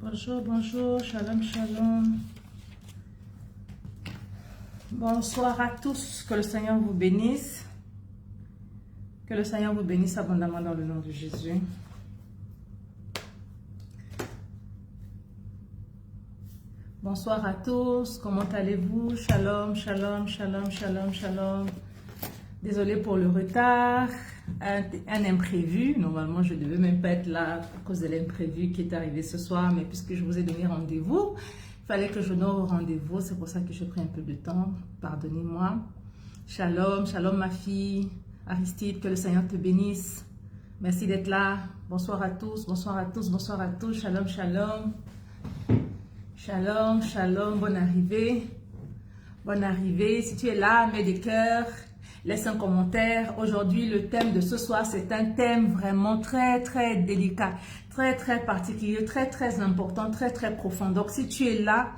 Bonjour, bonjour, shalom, shalom. Bonsoir à tous, que le Seigneur vous bénisse. Que le Seigneur vous bénisse abondamment dans le nom de Jésus. Bonsoir à tous, comment allez-vous? Shalom, shalom, shalom, shalom, shalom. Désolée pour le retard, un imprévu. Normalement, je ne devais même pas être là à cause de l'imprévu qui est arrivé ce soir, mais puisque je vous ai donné rendez-vous, il fallait que je n'aille au rendez-vous. C'est pour ça que j'ai pris un peu de temps. Pardonnez-moi. Shalom, shalom ma fille. Aristide, que le Seigneur te bénisse. Merci d'être là. Bonsoir à tous, bonsoir à tous, bonsoir à tous. Shalom, shalom. Shalom, shalom, bonne arrivée. Bonne arrivée. Si tu es là, mets des cœurs. Laisse un commentaire. Aujourd'hui, le thème de ce soir, c'est un thème vraiment très, très délicat, très, très particulier, très, très important, très, très profond. Donc, si tu es là,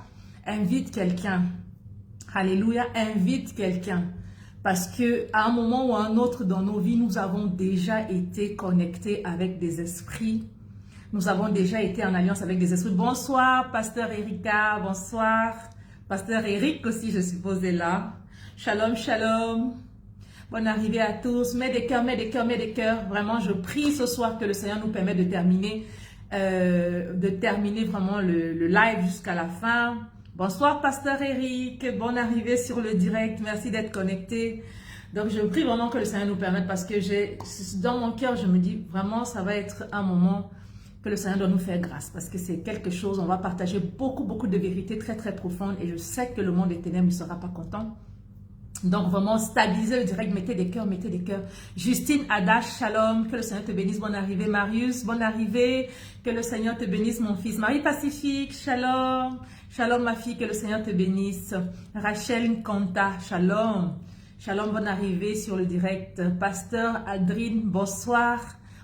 invite quelqu'un. Alléluia, invite quelqu'un. Parce que à un moment ou à un autre dans nos vies, nous avons déjà été connectés avec des esprits. Nous avons déjà été en alliance avec des esprits. Bonsoir, pasteur Erika. Bonsoir. Pasteur Eric aussi, je suppose, est là. Shalom, shalom. Bonne arrivée à tous. Mets des cœurs, mets des cœurs, mets des cœurs. Vraiment, je prie ce soir que le Seigneur nous permette de terminer vraiment le live jusqu'à la fin. Bonsoir, pasteur Eric. Bonne arrivée sur le direct. Merci d'être connecté. Donc, je prie vraiment que le Seigneur nous permette parce que dans mon cœur, je me dis vraiment, ça va être un moment que le Seigneur doit nous faire grâce parce que c'est quelque chose, on va partager beaucoup, beaucoup de vérités très, très profondes et je sais que le monde des ténèbres ne sera pas content. Donc, vraiment, stabilisez le direct, mettez des cœurs, mettez des cœurs. Justine, Ada, shalom, que le Seigneur te bénisse, bonne arrivée. Marius, bonne arrivée, que le Seigneur te bénisse, mon fils. Marie Pacifique, shalom, shalom, ma fille, que le Seigneur te bénisse. Rachel Nkanta, shalom, shalom, bonne arrivée sur le direct. Pasteur Adrine, bonsoir.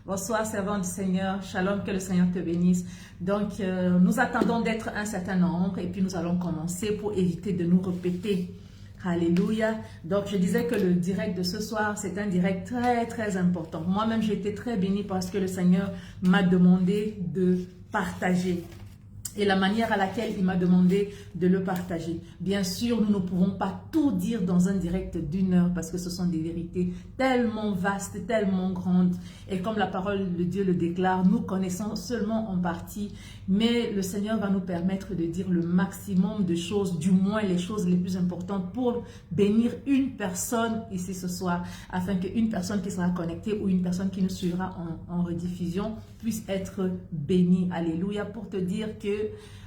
Bonsoir, servant du Seigneur. Shalom, que le Seigneur te bénisse. Donc, nous attendons d'être un certain nombre et puis nous allons commencer pour éviter de nous répéter. Alléluia. Donc, je disais que le direct de ce soir, c'est un direct très, très important. Moi-même, j'ai été très bénie parce que le Seigneur m'a demandé de partager. Et la manière à laquelle il m'a demandé de le partager. Bien sûr, nous ne pouvons pas tout dire dans un direct d'1 heure parce que ce sont des vérités tellement vastes, tellement grandes. Et comme la parole de Dieu le déclare, nous connaissons seulement en partie. Mais le Seigneur va nous permettre de dire le maximum de choses, du moins les choses les plus importantes pour bénir une personne ici ce soir. Afin qu'une personne qui sera connectée ou une personne qui nous suivra en rediffusion puisse être bénie. Alléluia. Pour te dire que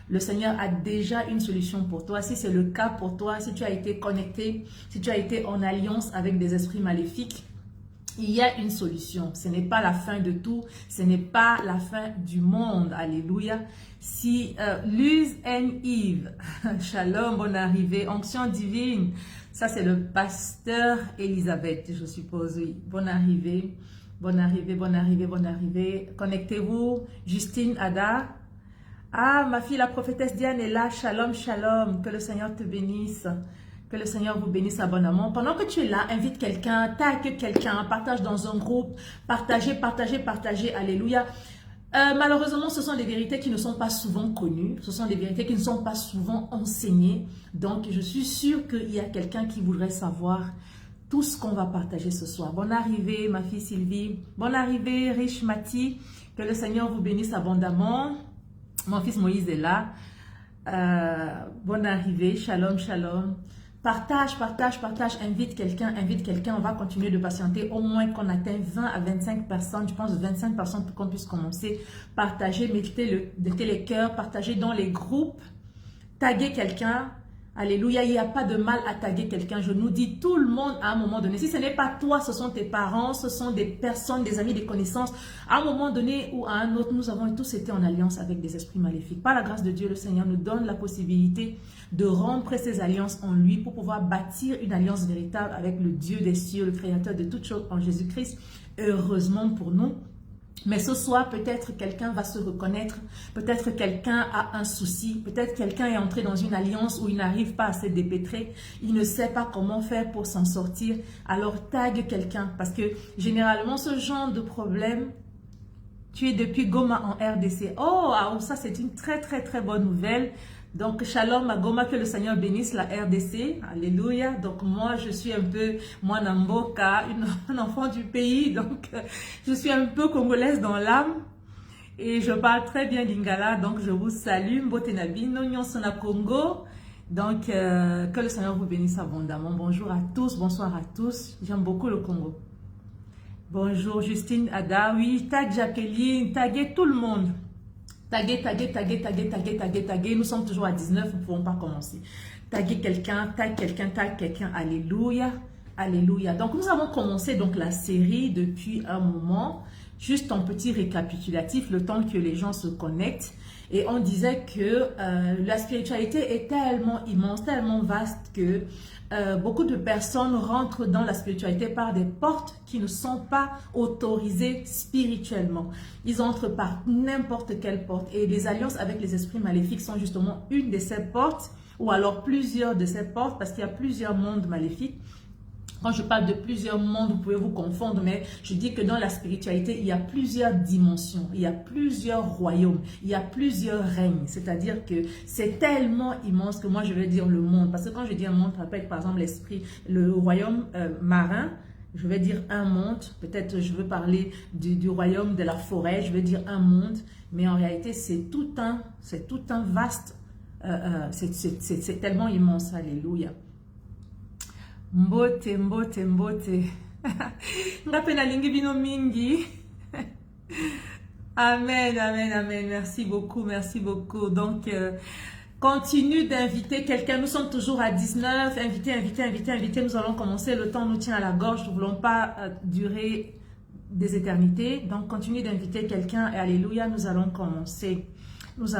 le Seigneur a déjà une solution pour toi. Si c'est le cas pour toi, si tu as été connecté, si tu as été en alliance avec des esprits maléfiques, il y a une solution. Ce n'est pas la fin de tout. Ce n'est pas la fin du monde. Alléluia. Si Luz N. Yves, shalom, bonne arrivée. Onction divine. Ça, c'est le pasteur Elisabeth, je suppose. Oui, bonne arrivée. Bonne arrivée, bonne arrivée, bonne arrivée. Connectez-vous. Justine Ada. Ah, ma fille, la prophétesse Diane est là. Shalom, shalom. Que le Seigneur te bénisse. Que le Seigneur vous bénisse abondamment. Pendant que tu es là, invite quelqu'un, tag quelqu'un, partage dans un groupe, partagez, partagez, partagez. Alléluia. Malheureusement, ce sont des vérités qui ne sont pas souvent connues. Ce sont des vérités qui ne sont pas souvent enseignées. Donc, je suis sûre qu'il y a quelqu'un qui voudrait savoir tout ce qu'on va partager ce soir. Bonne arrivée, ma fille Sylvie. Bonne arrivée, riche Mati. Que le Seigneur vous bénisse abondamment. Mon fils Moïse est là. Bonne arrivée. Shalom, shalom. Partage, partage, partage. Invite quelqu'un, invite quelqu'un. On va continuer de patienter. Au moins qu'on atteigne 20 à 25 personnes. Je pense 25 personnes pour qu'on puisse commencer. Partagez, mettez les cœurs. Partagez dans les groupes. Taguez quelqu'un. Alléluia, il n'y a pas de mal à taguer quelqu'un. Je nous dis tout le monde à un moment donné. Si ce n'est pas toi, ce sont tes parents, ce sont des personnes, des amis, des connaissances. À un moment donné ou à un autre, nous avons tous été en alliance avec des esprits maléfiques. Par la grâce de Dieu, le Seigneur nous donne la possibilité de rompre ces alliances en lui pour pouvoir bâtir une alliance véritable avec le Dieu des cieux, le Créateur de toutes choses en Jésus-Christ. Heureusement pour nous. Mais ce soir, peut-être quelqu'un va se reconnaître, peut-être quelqu'un a un souci, peut-être quelqu'un est entré dans une alliance où il n'arrive pas à se dépêtrer, il ne sait pas comment faire pour s'en sortir. Alors, tag quelqu'un parce que généralement, ce genre de problème, Tu es depuis Goma en RDC. Oh, ça c'est une très bonne nouvelle. Donc, shalom à Goma, que le Seigneur bénisse la RDC. Alléluia. Donc, moi, je suis un peu, moi, Namboka, un enfant du pays. Donc, je suis un peu congolaise dans l'âme. Et je parle très bien lingala. Donc, je vous salue. Mbotenabi, Nonyon Sona Congo. Donc, que le Seigneur vous bénisse abondamment. Bonjour à tous, bonsoir à tous. J'aime beaucoup le Congo. Bonjour Justine, Ada, oui, tag Jacqueline, taguez tout le monde. Taguez. Nous sommes toujours à 19, nous ne pouvons pas commencer. Taguez quelqu'un, tag quelqu'un. Alléluia, alléluia. Donc, nous avons commencé donc la série depuis un moment. Juste en petit récapitulatif, le temps que les gens se connectent. Et on disait que la spiritualité est tellement immense, tellement vaste que beaucoup de personnes rentrent dans la spiritualité par des portes qui ne sont pas autorisées spirituellement. Ils entrent par n'importe quelle porte. Et les alliances avec les esprits maléfiques sont justement une de ces portes, ou alors plusieurs de ces portes, parce qu'il y a plusieurs mondes maléfiques. Quand je parle de plusieurs mondes, vous pouvez vous confondre, mais je dis que dans la spiritualité, il y a plusieurs dimensions, il y a plusieurs royaumes, il y a plusieurs règnes. C'est-à-dire que c'est tellement immense que moi, je vais dire le monde. Parce que quand je dis un monde, ça peut être par exemple l'esprit, le royaume marin. Je vais dire un monde. Peut-être je veux parler du royaume de la forêt. Je vais dire un monde. Mais en réalité, c'est tout un vaste, c'est tellement immense. Alléluia. Mbote. Ngapena lingi bino mingi. Amen. Merci beaucoup. Donc, continue d'inviter quelqu'un. Nous sommes toujours à 19. Invitez. Nous allons commencer. Le temps nous tient à la gorge. Nous ne voulons pas durer des éternités. Donc, continue d'inviter quelqu'un. Et alléluia, nous allons commencer. Donc,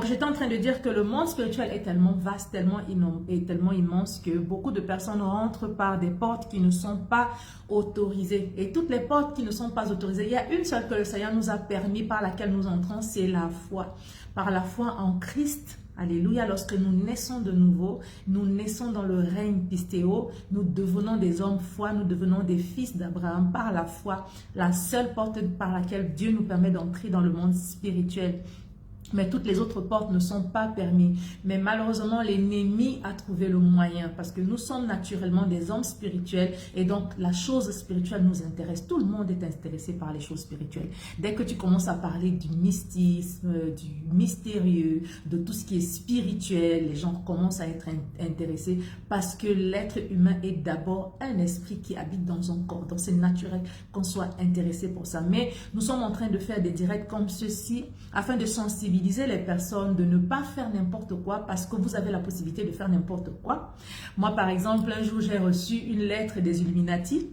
j'étais en train de dire que le monde spirituel est tellement vaste, tellement immense que beaucoup de personnes rentrent par des portes qui ne sont pas autorisées. Et toutes les portes qui ne sont pas autorisées, il y a une seule que le Seigneur nous a permis, par laquelle nous entrons, c'est la foi. Par la foi en Christ. Alléluia, lorsque nous naissons de nouveau, nous naissons dans le règne pistéo, nous devenons des hommes foi, nous devenons des fils d'Abraham par la foi, la seule porte par laquelle Dieu nous permet d'entrer dans le monde spirituel. Mais toutes les autres portes ne sont pas permises. Mais malheureusement, l'ennemi a trouvé le moyen parce que nous sommes naturellement des hommes spirituels et donc la chose spirituelle nous intéresse. Tout le monde est intéressé par les choses spirituelles. Dès que tu commences à parler du mystisme, du mystérieux, de tout ce qui est spirituel, les gens commencent à être intéressés parce que l'être humain est d'abord un esprit qui habite dans un corps. Donc c'est naturel qu'on soit intéressé pour ça. Mais nous sommes en train de faire des directs comme ceci afin de sensibiliser les personnes de ne pas faire n'importe quoi parce que vous avez la possibilité de faire n'importe quoi. Moi, par exemple, un jour, j'ai reçu une lettre des Illuminati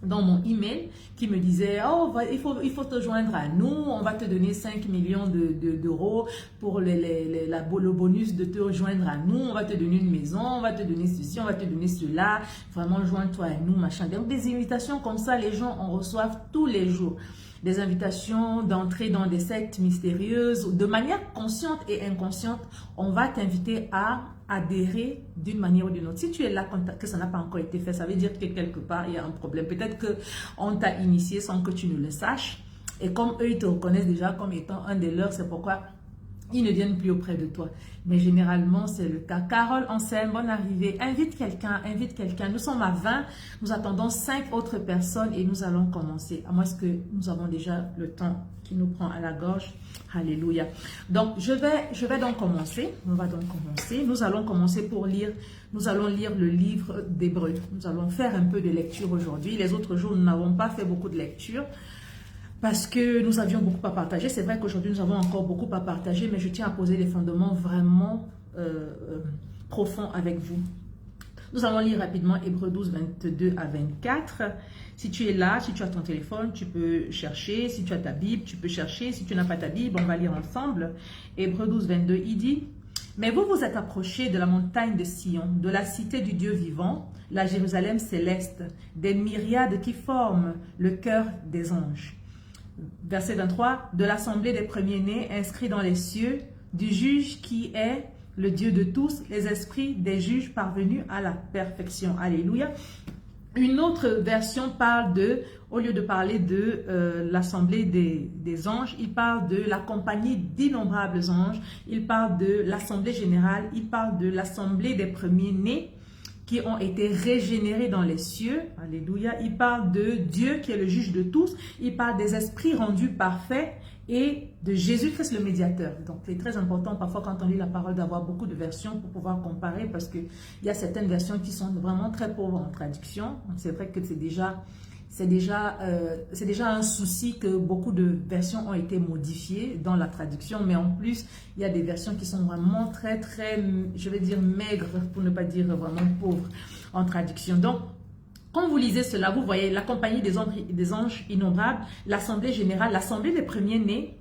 dans mon email qui me disait « Oh, il faut te joindre à nous, on va te donner 5 millions d'euros pour le bonus de te rejoindre à nous, on va te donner une maison, on va te donner ceci, on va te donner cela, vraiment joins-toi à nous, machin. » Donc, des invitations comme ça, les gens en reçoivent tous les jours. Des invitations d'entrer dans des sectes mystérieuses. De manière consciente et inconsciente, on va t'inviter à adhérer d'une manière ou d'une autre. Si tu es là que ça n'a pas encore été fait, ça veut dire que quelque part, il y a un problème. Peut-être qu'on t'a initié sans que tu ne le saches. Et comme eux, ils te reconnaissent déjà comme étant un des leurs, c'est pourquoi ils ne viennent plus auprès de toi. Mais généralement, c'est le cas. Carole Anselme, bonne arrivée. Invite quelqu'un. Nous sommes à 20. Nous attendons 5 autres personnes et nous allons commencer. À moins que nous avons déjà le temps qui nous prend à la gorge. Alléluia. Donc, je vais donc commencer. On va donc commencer. Nous allons commencer pour lire. Nous allons lire le livre d'Hébreux. Nous allons faire un peu de lecture aujourd'hui. Les autres jours, nous n'avons pas fait beaucoup de lecture. Parce que nous avions beaucoup à partager. C'est vrai qu'aujourd'hui, nous avons encore beaucoup à partager, mais je tiens à poser des fondements vraiment profonds avec vous. Nous allons lire rapidement Hébreux 12, 22 à 24. Si tu es là, si tu as ton téléphone, tu peux chercher. Si tu as ta Bible, tu peux chercher. Si tu n'as pas ta Bible, on va lire ensemble. Hébreux 12, 22, il dit « Mais vous vous êtes approchés de la montagne de Sion, de la cité du Dieu vivant, la Jérusalem céleste, des myriades qui forment le cœur des anges. » Verset 23, de l'assemblée des premiers-nés inscrits dans les cieux, du juge qui est le Dieu de tous, les esprits des juges parvenus à la perfection. Alléluia. Une autre version parle de, au lieu de parler de l'assemblée des anges, il parle de la compagnie d'innombrables anges, il parle de l'assemblée générale, il parle de l'assemblée des premiers-nés qui ont été régénérés dans les cieux. Alléluia. Il parle de Dieu qui est le juge de tous, il parle des esprits rendus parfaits et de Jésus-Christ le médiateur. Donc c'est très important parfois quand on lit la parole d'avoir beaucoup de versions pour pouvoir comparer, parce qu'il y a certaines versions qui sont vraiment très pauvres en traduction. C'est vrai que c'est déjà un souci que beaucoup de versions ont été modifiées dans la traduction, mais en plus, il y a des versions qui sont vraiment très, je vais dire maigres, pour ne pas dire vraiment pauvres en traduction. Donc, quand vous lisez cela, vous voyez la compagnie des anges innombrables, l'assemblée générale, l'assemblée des premiers-nés,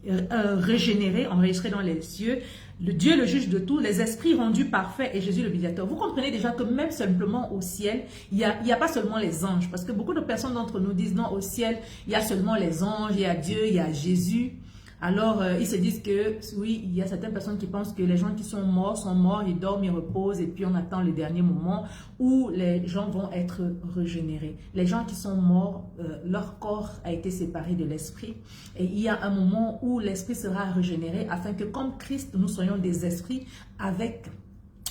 régénérés, enregistrés dans les cieux, le Dieu le juge de tout, les esprits rendus parfaits et Jésus le médiateur. Vous comprenez déjà que même simplement au ciel, il y a pas seulement les anges, parce que beaucoup de personnes d'entre nous disent non, au ciel, il y a seulement les anges, il y a Dieu, il y a Jésus. Alors, ils se disent que, oui, il y a certaines personnes qui pensent que les gens qui sont morts, ils dorment, ils reposent, et puis on attend le dernier moment où les gens vont être régénérés. Les gens qui sont morts, leur corps a été séparé de l'esprit, et il y a un moment où l'esprit sera régénéré, afin que comme Christ, nous soyons des esprits avec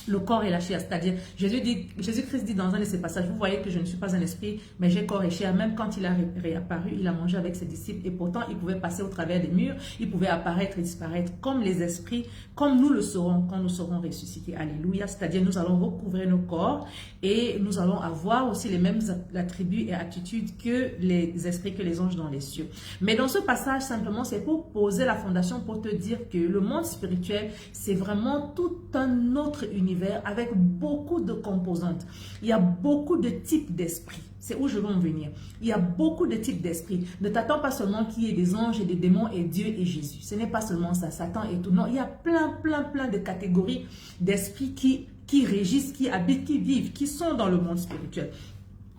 le corps et la chair. C'est-à-dire, Jésus-Christ dit dans un de ses passages, vous voyez que je ne suis pas un esprit, mais j'ai corps et chair. Même quand il a réapparu, il a mangé avec ses disciples, et pourtant, il pouvait passer au travers des murs, il pouvait apparaître et disparaître comme les esprits, comme nous le serons quand nous serons ressuscités. Alléluia. C'est-à-dire, nous allons recouvrir nos corps, et nous allons avoir aussi les mêmes attributs et attitudes que les esprits, que les anges dans les cieux. Mais dans ce passage, simplement, c'est pour poser la fondation, pour te dire que le monde spirituel, c'est vraiment tout un autre univers, avec beaucoup de composantes. Il y a beaucoup de types d'esprits. C'est où je veux en venir. Il y a beaucoup de types d'esprits. Ne t'attends pas seulement qu'il y ait des anges et des démons et Dieu et Jésus. Ce n'est pas seulement ça, Satan et tout. Non, il y a plein de catégories d'esprits qui régissent, qui habitent, qui vivent, qui sont dans le monde spirituel.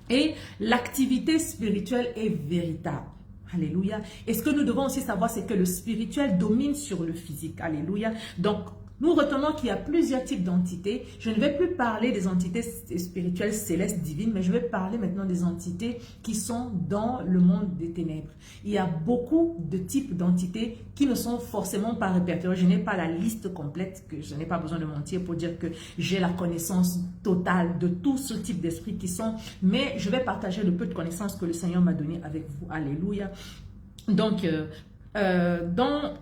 Et l'activité spirituelle est véritable. Alléluia. Et ce que nous devons aussi savoir, c'est que le spirituel domine sur le physique. Alléluia. Donc, nous retenons qu'il y a plusieurs types d'entités. Je ne vais plus parler des entités spirituelles, célestes, divines, mais je vais parler maintenant des entités qui sont dans le monde des ténèbres. Il y a beaucoup de types d'entités qui ne sont forcément pas répertoriées. Je n'ai pas la liste complète, que je n'ai pas besoin de mentir pour dire que j'ai la connaissance totale de tout ce type d'esprits qui sont, mais je vais partager le peu de connaissances que le Seigneur m'a donné avec vous. Alléluia. Donc,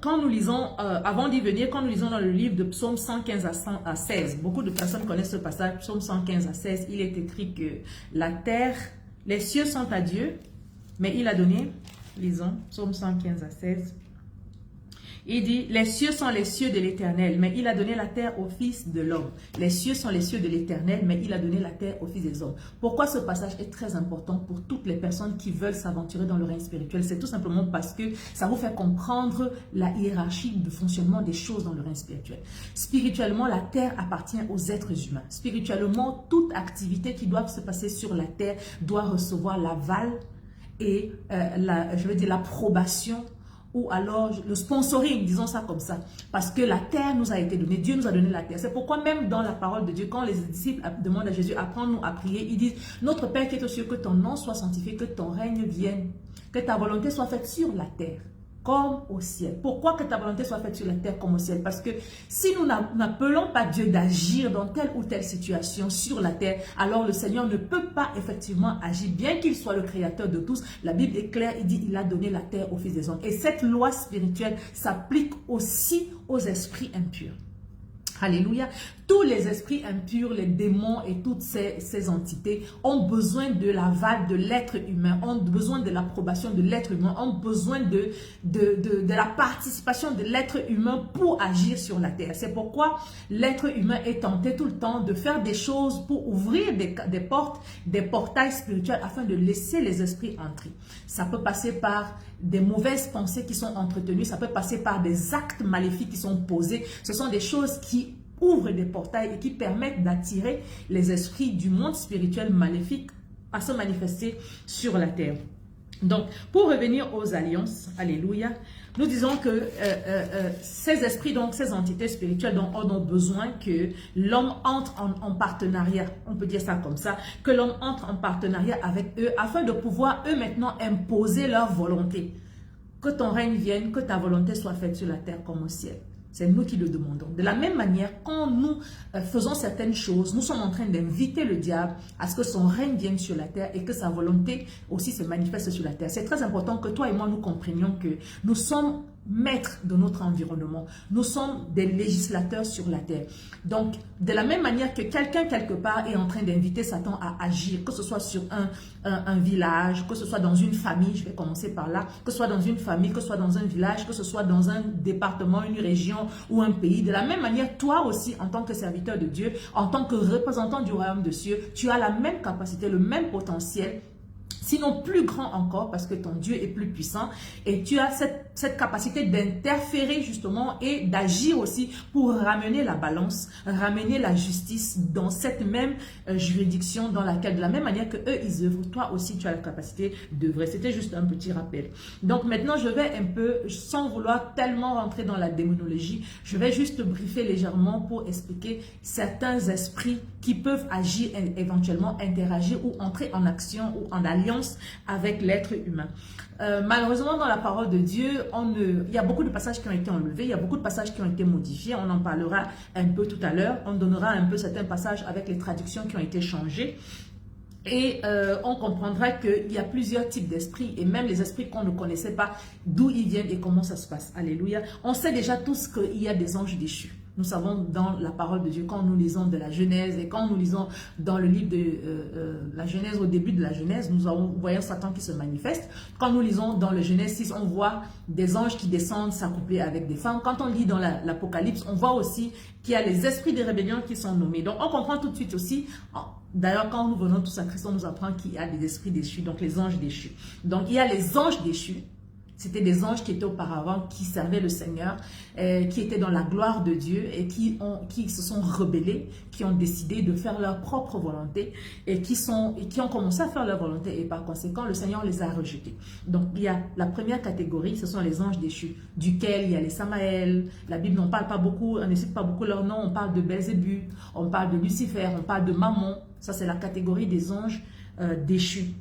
quand nous lisons, avant d'y venir, quand nous lisons dans le livre de Psaume 115 à 16, beaucoup de personnes connaissent ce passage, Psaume 115 à 16, il est écrit que la terre, les cieux sont à Dieu, mais il a donné, lisons, Psaume 115 à 16, il dit, les cieux sont les cieux de l'Éternel, mais il a donné la terre au Fils de l'homme. Les cieux sont les cieux de l'Éternel, mais il a donné la terre au Fils des hommes. Pourquoi ce passage est très important pour toutes les personnes qui veulent s'aventurer dans le règne spirituel? C'est tout simplement parce que ça vous fait comprendre la hiérarchie de fonctionnement des choses dans le règne spirituel. Spirituellement, la terre appartient aux êtres humains. Spirituellement, toute activité qui doit se passer sur la terre doit recevoir l'aval et l'approbation, ou alors le sponsoring, disons ça comme ça. Parce que la terre nous a été donnée, Dieu nous a donné la terre. C'est pourquoi même dans la parole de Dieu, quand les disciples demandent à Jésus, apprends-nous à prier, ils disent, notre Père qui est aux cieux, que ton nom soit sanctifié, que ton règne vienne, que ta volonté soit faite sur la terre comme au ciel. Pourquoi que ta volonté soit faite sur la terre comme au ciel? Parce que si nous n'appelons pas Dieu d'agir dans telle ou telle situation sur la terre, alors le Seigneur ne peut pas effectivement agir, bien qu'il soit le créateur de tous. La Bible est claire, il dit, il a donné la terre au Fils des hommes. Et cette loi spirituelle s'applique aussi aux esprits impurs. Alléluia. Tous les esprits impurs, les démons et toutes ces entités ont besoin de l'aval de l'être humain, ont besoin de l'approbation de l'être humain, ont besoin de la participation de l'être humain pour agir sur la terre. C'est pourquoi l'être humain est tenté tout le temps de faire des choses pour ouvrir des portes, des portails spirituels afin de laisser les esprits entrer. Ça peut passer par des mauvaises pensées qui sont entretenues, ça peut passer par des actes maléfiques qui sont posés. Ce sont des choses qui ouvrent des portails et qui permettent d'attirer les esprits du monde spirituel maléfique à se manifester sur la terre. Donc, pour revenir aux alliances, alléluia, nous disons que ces esprits, donc ces entités spirituelles, donc, ont besoin que l'homme entre en partenariat, on peut dire ça comme ça, que l'homme entre en partenariat avec eux afin de pouvoir eux maintenant imposer leur volonté. Que ton règne vienne, que ta volonté soit faite sur la terre comme au ciel. C'est nous qui le demandons. De la même manière, quand nous faisons certaines choses, nous sommes en train d'inviter le diable à ce que son règne vienne sur la terre et que sa volonté aussi se manifeste sur la terre. C'est très important que toi et moi, nous comprenions que nous sommes maîtres de notre environnement. Nous sommes des législateurs sur la terre. Donc, de la même manière que quelqu'un quelque part est en train d'inviter Satan à agir, que ce soit sur un village, que ce soit dans une famille, je vais commencer par là, que ce soit dans une famille, que ce soit dans un village, que ce soit dans un département, une région ou un pays. De la même manière, toi aussi, en tant que serviteur de Dieu, en tant que représentant du royaume de cieux, tu as la même capacité, le même potentiel, sinon plus grand encore, parce que ton Dieu est plus puissant et tu as cette capacité d'interférer justement et d'agir aussi pour ramener la balance, ramener la justice dans cette même juridiction dans laquelle, de la même manière que eux ils œuvrent, toi aussi tu as la capacité d'œuvrer. C'était juste un petit rappel. Donc maintenant je vais un peu, sans vouloir tellement rentrer dans la démonologie, je vais juste briefer légèrement pour expliquer certains esprits qui peuvent agir, éventuellement interagir ou entrer en action ou en alliance avec l'être humain. Malheureusement, dans la parole de Dieu, il y a beaucoup de passages qui ont été enlevés, il y a beaucoup de passages qui ont été modifiés, on en parlera un peu tout à l'heure, on donnera un peu certains passages avec les traductions qui ont été changées. Et on comprendra qu'il y a plusieurs types d'esprits et même les esprits qu'on ne connaissait pas, d'où ils viennent et comment ça se passe. Alléluia. On sait déjà tous qu'il y a des anges déchus. Nous savons dans la parole de Dieu, quand nous lisons de la Genèse et quand nous lisons dans le livre de la Genèse, au début de la Genèse, nous voyons Satan qui se manifeste. Quand nous lisons dans le Genèse 6, on voit des anges qui descendent s'accoupler avec des femmes. Quand on lit dans l'Apocalypse, on voit aussi qu'il y a les esprits de rébellion qui sont nommés. Donc on comprend tout de suite aussi, d'ailleurs quand nous venons tous à Christ, on nous apprend qu'il y a des esprits déchus, donc les anges déchus. Donc il y a les anges déchus. C'était des anges qui étaient auparavant, qui servaient le Seigneur, qui étaient dans la gloire de Dieu et qui se sont rebellés, qui ont décidé de faire leur propre volonté et qui ont commencé à faire leur volonté et par conséquent, le Seigneur les a rejetés. Donc, il y a la première catégorie, ce sont les anges déchus, duquel il y a les Samaël. La Bible n'en parle pas beaucoup, on ne cite pas beaucoup leur nom, on parle de Belzébuth, on parle de Lucifer, on parle de Mammon. Ça, c'est la catégorie des anges déchus.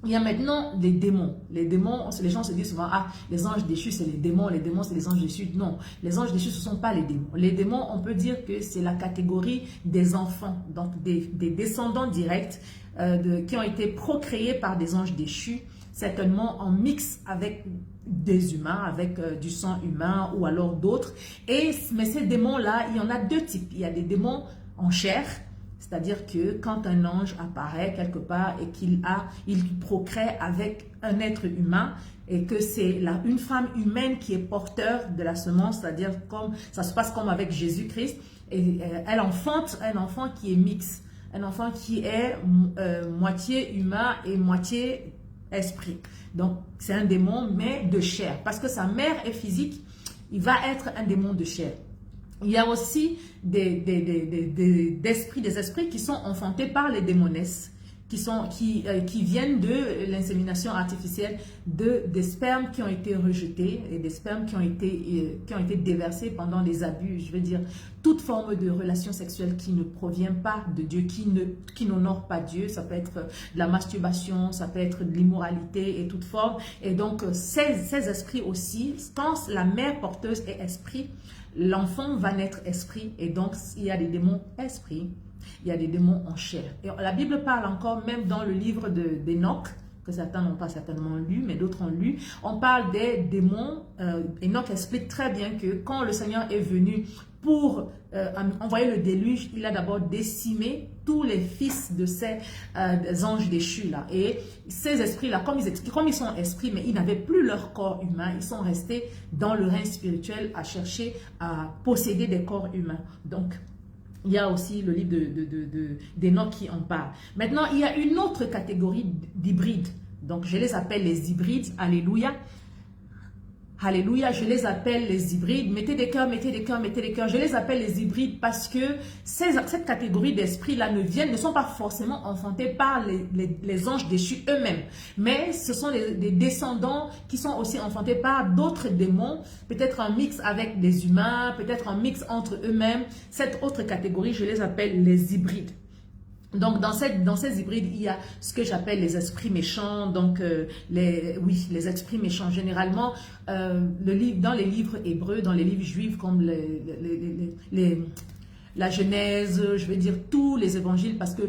Il y a maintenant les démons. Les démons, les gens se disent souvent, ah, les anges déchus, c'est les démons c'est les anges déchus. Non, les anges déchus, ce ne sont pas les démons. Les démons, on peut dire que c'est la catégorie des enfants, donc des descendants directs qui ont été procréés par des anges déchus, certainement en mix avec des humains, avec du sang humain ou alors d'autres. Mais ces démons-là, il y en a deux types. Il y a des démons en chair, c'est-à-dire que quand un ange apparaît quelque part et il procrée avec un être humain et que c'est une femme humaine qui est porteur de la semence, c'est-à-dire comme ça se passe comme avec Jésus-Christ, et elle enfante un enfant qui est mixte, un enfant qui est moitié humain et moitié esprit. Donc c'est un démon mais de chair, parce que sa mère est physique, il va être un démon de chair. Il y a aussi des esprits qui sont enfantés par les démonesses, qui viennent de l'insémination artificielle des spermes qui ont été rejetés et des spermes qui ont été déversés pendant des abus. Je veux dire, toute forme de relation sexuelle qui ne provient pas de Dieu, qui n'honore pas Dieu. Ça peut être de la masturbation, ça peut être de l'immoralité et toute forme. Et donc, ces esprits aussi, quand la mère porteuse est esprit, l'enfant va naître esprit et donc il y a des démons esprits, il y a des démons en chair. Et la Bible parle encore, même dans le livre d'Enoch, que certains n'ont pas certainement lu, mais d'autres ont lu, on parle des démons. Enoch explique très bien que quand le Seigneur est venu pour envoyer le déluge, il a d'abord décimé tous les fils de ces anges déchus là. Et ces esprits-là, comme ils sont esprits, mais ils n'avaient plus leur corps humain, ils sont restés dans le règne spirituel à chercher à posséder des corps humains. Donc, il y a aussi le livre d'Enoch qui en parle. Maintenant, il y a une autre catégorie d'hybrides. Donc, je les appelle les hybrides. Alléluia. Alléluia, je les appelle les hybrides. Mettez des cœurs, mettez des cœurs, mettez des cœurs. Je les appelle les hybrides parce que cette catégorie d'esprits-là ne sont pas forcément enfantés par les anges déchus eux-mêmes. Mais ce sont des descendants qui sont aussi enfantés par d'autres démons, peut-être un mix avec des humains, peut-être un mix entre eux-mêmes. Cette autre catégorie, je les appelle les hybrides. Donc, dans ces hybrides, il y a ce que j'appelle les esprits méchants. Donc, les esprits méchants. Généralement, dans les livres hébreux, dans les livres juifs, comme la Genèse, je veux dire tous les évangiles, parce que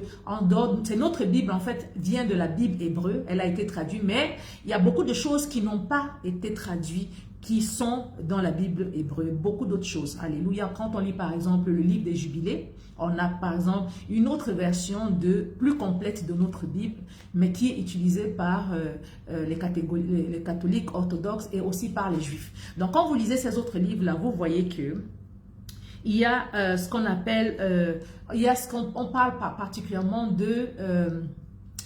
c'est notre Bible, en fait, vient de la Bible hébreu. Elle a été traduite, mais il y a beaucoup de choses qui n'ont pas été traduites, qui sont dans la Bible hébreu, beaucoup d'autres choses. Alléluia. Quand on lit par exemple le livre des Jubilés, on a par exemple une autre version plus complète de notre Bible, mais qui est utilisée par les catholiques orthodoxes et aussi par les juifs. Donc quand vous lisez ces autres livres-là, vous voyez que il y a ce qu'on appelle, on parle particulièrement de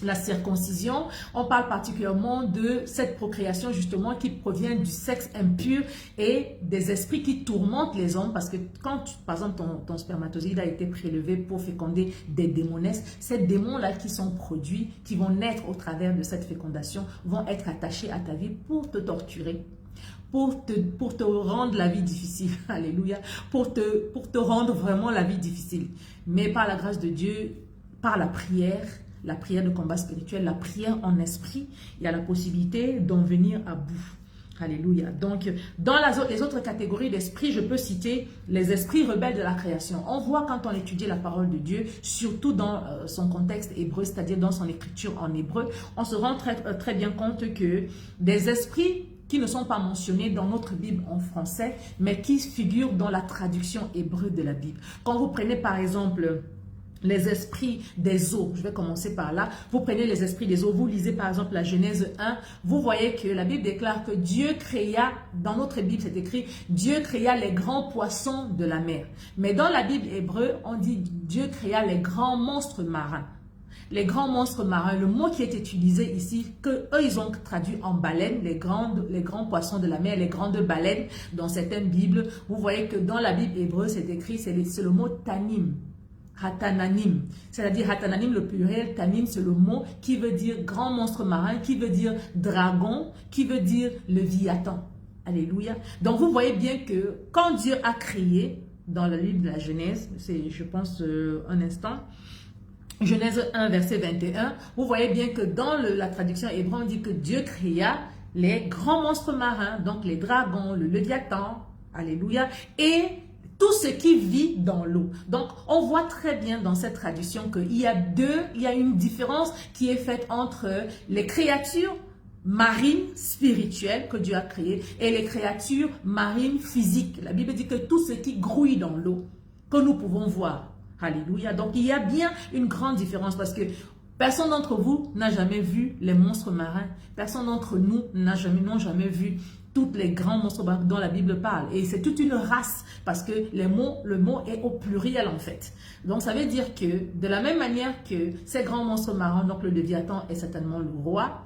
la circoncision, on parle particulièrement de cette procréation justement qui provient du sexe impur et des esprits qui tourmentent les hommes, parce que quand par exemple ton spermatozoïde a été prélevé pour féconder des démonesses, ces démons-là qui sont produits, qui vont naître au travers de cette fécondation, vont être attachés à ta vie pour te torturer, pour te rendre la vie difficile, alléluia, pour te rendre vraiment la vie difficile. Mais par la grâce de Dieu, par la prière de combat spirituel, la prière en esprit, il y a la possibilité d'en venir à bout. Alléluia. Donc, dans les autres catégories d'esprits, je peux citer les esprits rebelles de la création. On voit quand on étudie la parole de Dieu, surtout dans son contexte hébreu, c'est-à-dire dans son écriture en hébreu, on se rend très bien compte que des esprits qui ne sont pas mentionnés dans notre Bible en français, mais qui figurent dans la traduction hébreu de la Bible. Quand vous prenez par exemple les esprits des eaux, je vais commencer par là, vous prenez les esprits des eaux, vous lisez par exemple la Genèse 1, vous voyez que la Bible déclare que Dieu créa, dans notre Bible c'est écrit, Dieu créa les grands poissons de la mer. Mais dans la Bible hébreu, on dit Dieu créa les grands monstres marins. Les grands monstres marins, le mot qui est utilisé ici, que eux ils ont traduit en baleines, les grands poissons de la mer, les grandes baleines dans certaines Bibles. Vous voyez que dans la Bible hébreu c'est écrit, c'est le mot tanim. Hatananim, c'est-à-dire Hatananim le pluriel, Tanim c'est le mot qui veut dire grand monstre marin, qui veut dire dragon, qui veut dire léviathan. Alléluia. Donc vous voyez bien que quand Dieu a créé, dans le livre de la Genèse, c'est je pense un instant, Genèse 1 verset 21, vous voyez bien que dans la traduction hébreu on dit que Dieu créa les grands monstres marins, donc les dragons, le léviathan, alléluia, et tout ce qui vit dans l'eau. Donc, on voit très bien dans cette traduction qu'il y a une différence qui est faite entre les créatures marines spirituelles que Dieu a créées et les créatures marines physiques. La Bible dit que tout ce qui grouille dans l'eau, que nous pouvons voir. Alléluia. Donc, il y a bien une grande différence parce que personne d'entre vous n'a jamais vu les monstres marins. Personne d'entre nous n'ont jamais vu tous les grands monstres dont la Bible parle. Et c'est toute une race parce que le mot est au pluriel en fait. Donc ça veut dire que de la même manière que ces grands monstres marins, donc le léviathan est certainement le roi,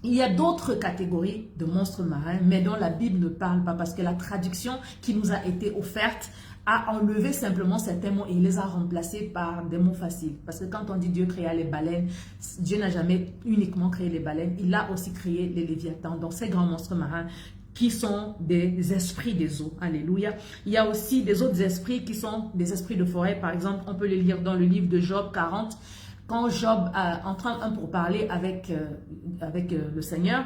il y a d'autres catégories de monstres marins, mais dont la Bible ne parle pas parce que la traduction qui nous a été offerte a enlevé simplement certains mots et il les a remplacés par des mots faciles. Parce que quand on dit Dieu créa les baleines, Dieu n'a jamais uniquement créé les baleines, il a aussi créé les léviathans, donc ces grands monstres marins qui sont des esprits des eaux. Alléluia. Il y a aussi des autres esprits qui sont des esprits de forêt. Par exemple, on peut les lire dans le livre de Job 40. Quand Job entre pour parler avec le Seigneur,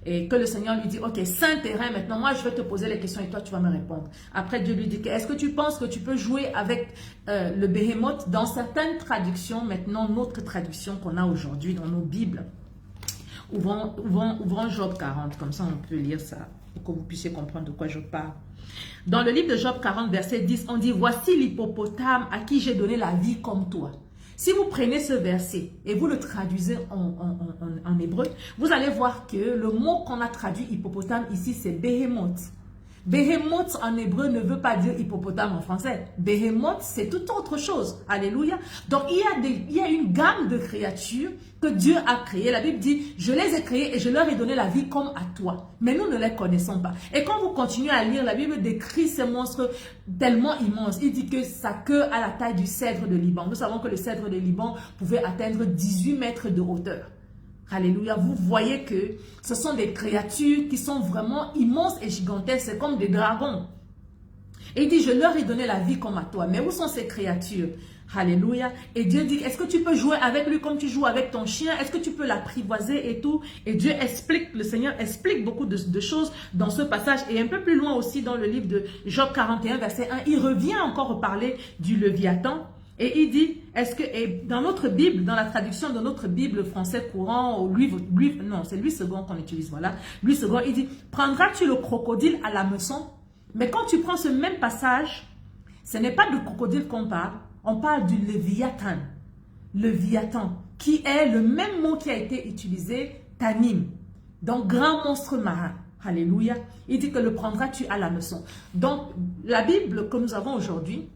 et que le Seigneur lui dit, ok, saint terrain, maintenant moi je vais te poser les questions et toi tu vas me répondre. Après Dieu lui dit, est-ce que tu penses que tu peux jouer avec le Béhémoth? Dans certaines traductions, maintenant notre traduction qu'on a aujourd'hui dans nos Bibles, ouvrons Job 40, comme ça on peut lire ça, pour que vous puissiez comprendre de quoi je parle. Dans le livre de Job 40, verset 10, on dit, voici l'hippopotame à qui j'ai donné la vie comme toi. Si vous prenez ce verset et vous le traduisez en hébreu, vous allez voir que le mot qu'on a traduit hippopotame ici, c'est Béhémoth. Behemoth en hébreu ne veut pas dire hippopotame en français. Behemoth, c'est tout autre chose. Alléluia. Donc, il y a une gamme de créatures que Dieu a créées. La Bible dit, je les ai créées et je leur ai donné la vie comme à toi. Mais nous ne les connaissons pas. Et quand vous continuez à lire, la Bible décrit ces monstres tellement immenses. Il dit que sa queue a la taille du cèdre de Liban. Nous savons que le cèdre de Liban pouvait atteindre 18 mètres de hauteur. Alléluia, vous voyez que ce sont des créatures qui sont vraiment immenses et gigantesques, c'est comme des dragons. Et il dit, je leur ai donné la vie comme à toi. Mais où sont ces créatures? Alléluia. Et Dieu dit, est-ce que tu peux jouer avec lui comme tu joues avec ton chien? Est-ce que tu peux l'apprivoiser et tout? Et Dieu explique, le Seigneur explique beaucoup de choses dans ce passage. Et un peu plus loin aussi dans le livre de Job 41, verset 1, il revient encore parler du Léviathan. Et il dit, est-ce que, et dans notre Bible, dans la traduction de notre Bible français courant, non, c'est Louis II qu'on utilise, voilà. Louis II, il dit, prendras-tu le crocodile à la meçon? Mais quand tu prends ce même passage, ce n'est pas de crocodile qu'on parle, on parle du Léviathan. Léviathan, qui est le même mot qui a été utilisé, Tanim. Donc, grand monstre marin. Alléluia. Il dit que le prendras-tu à la meçon. Donc, la Bible que nous avons aujourd'hui,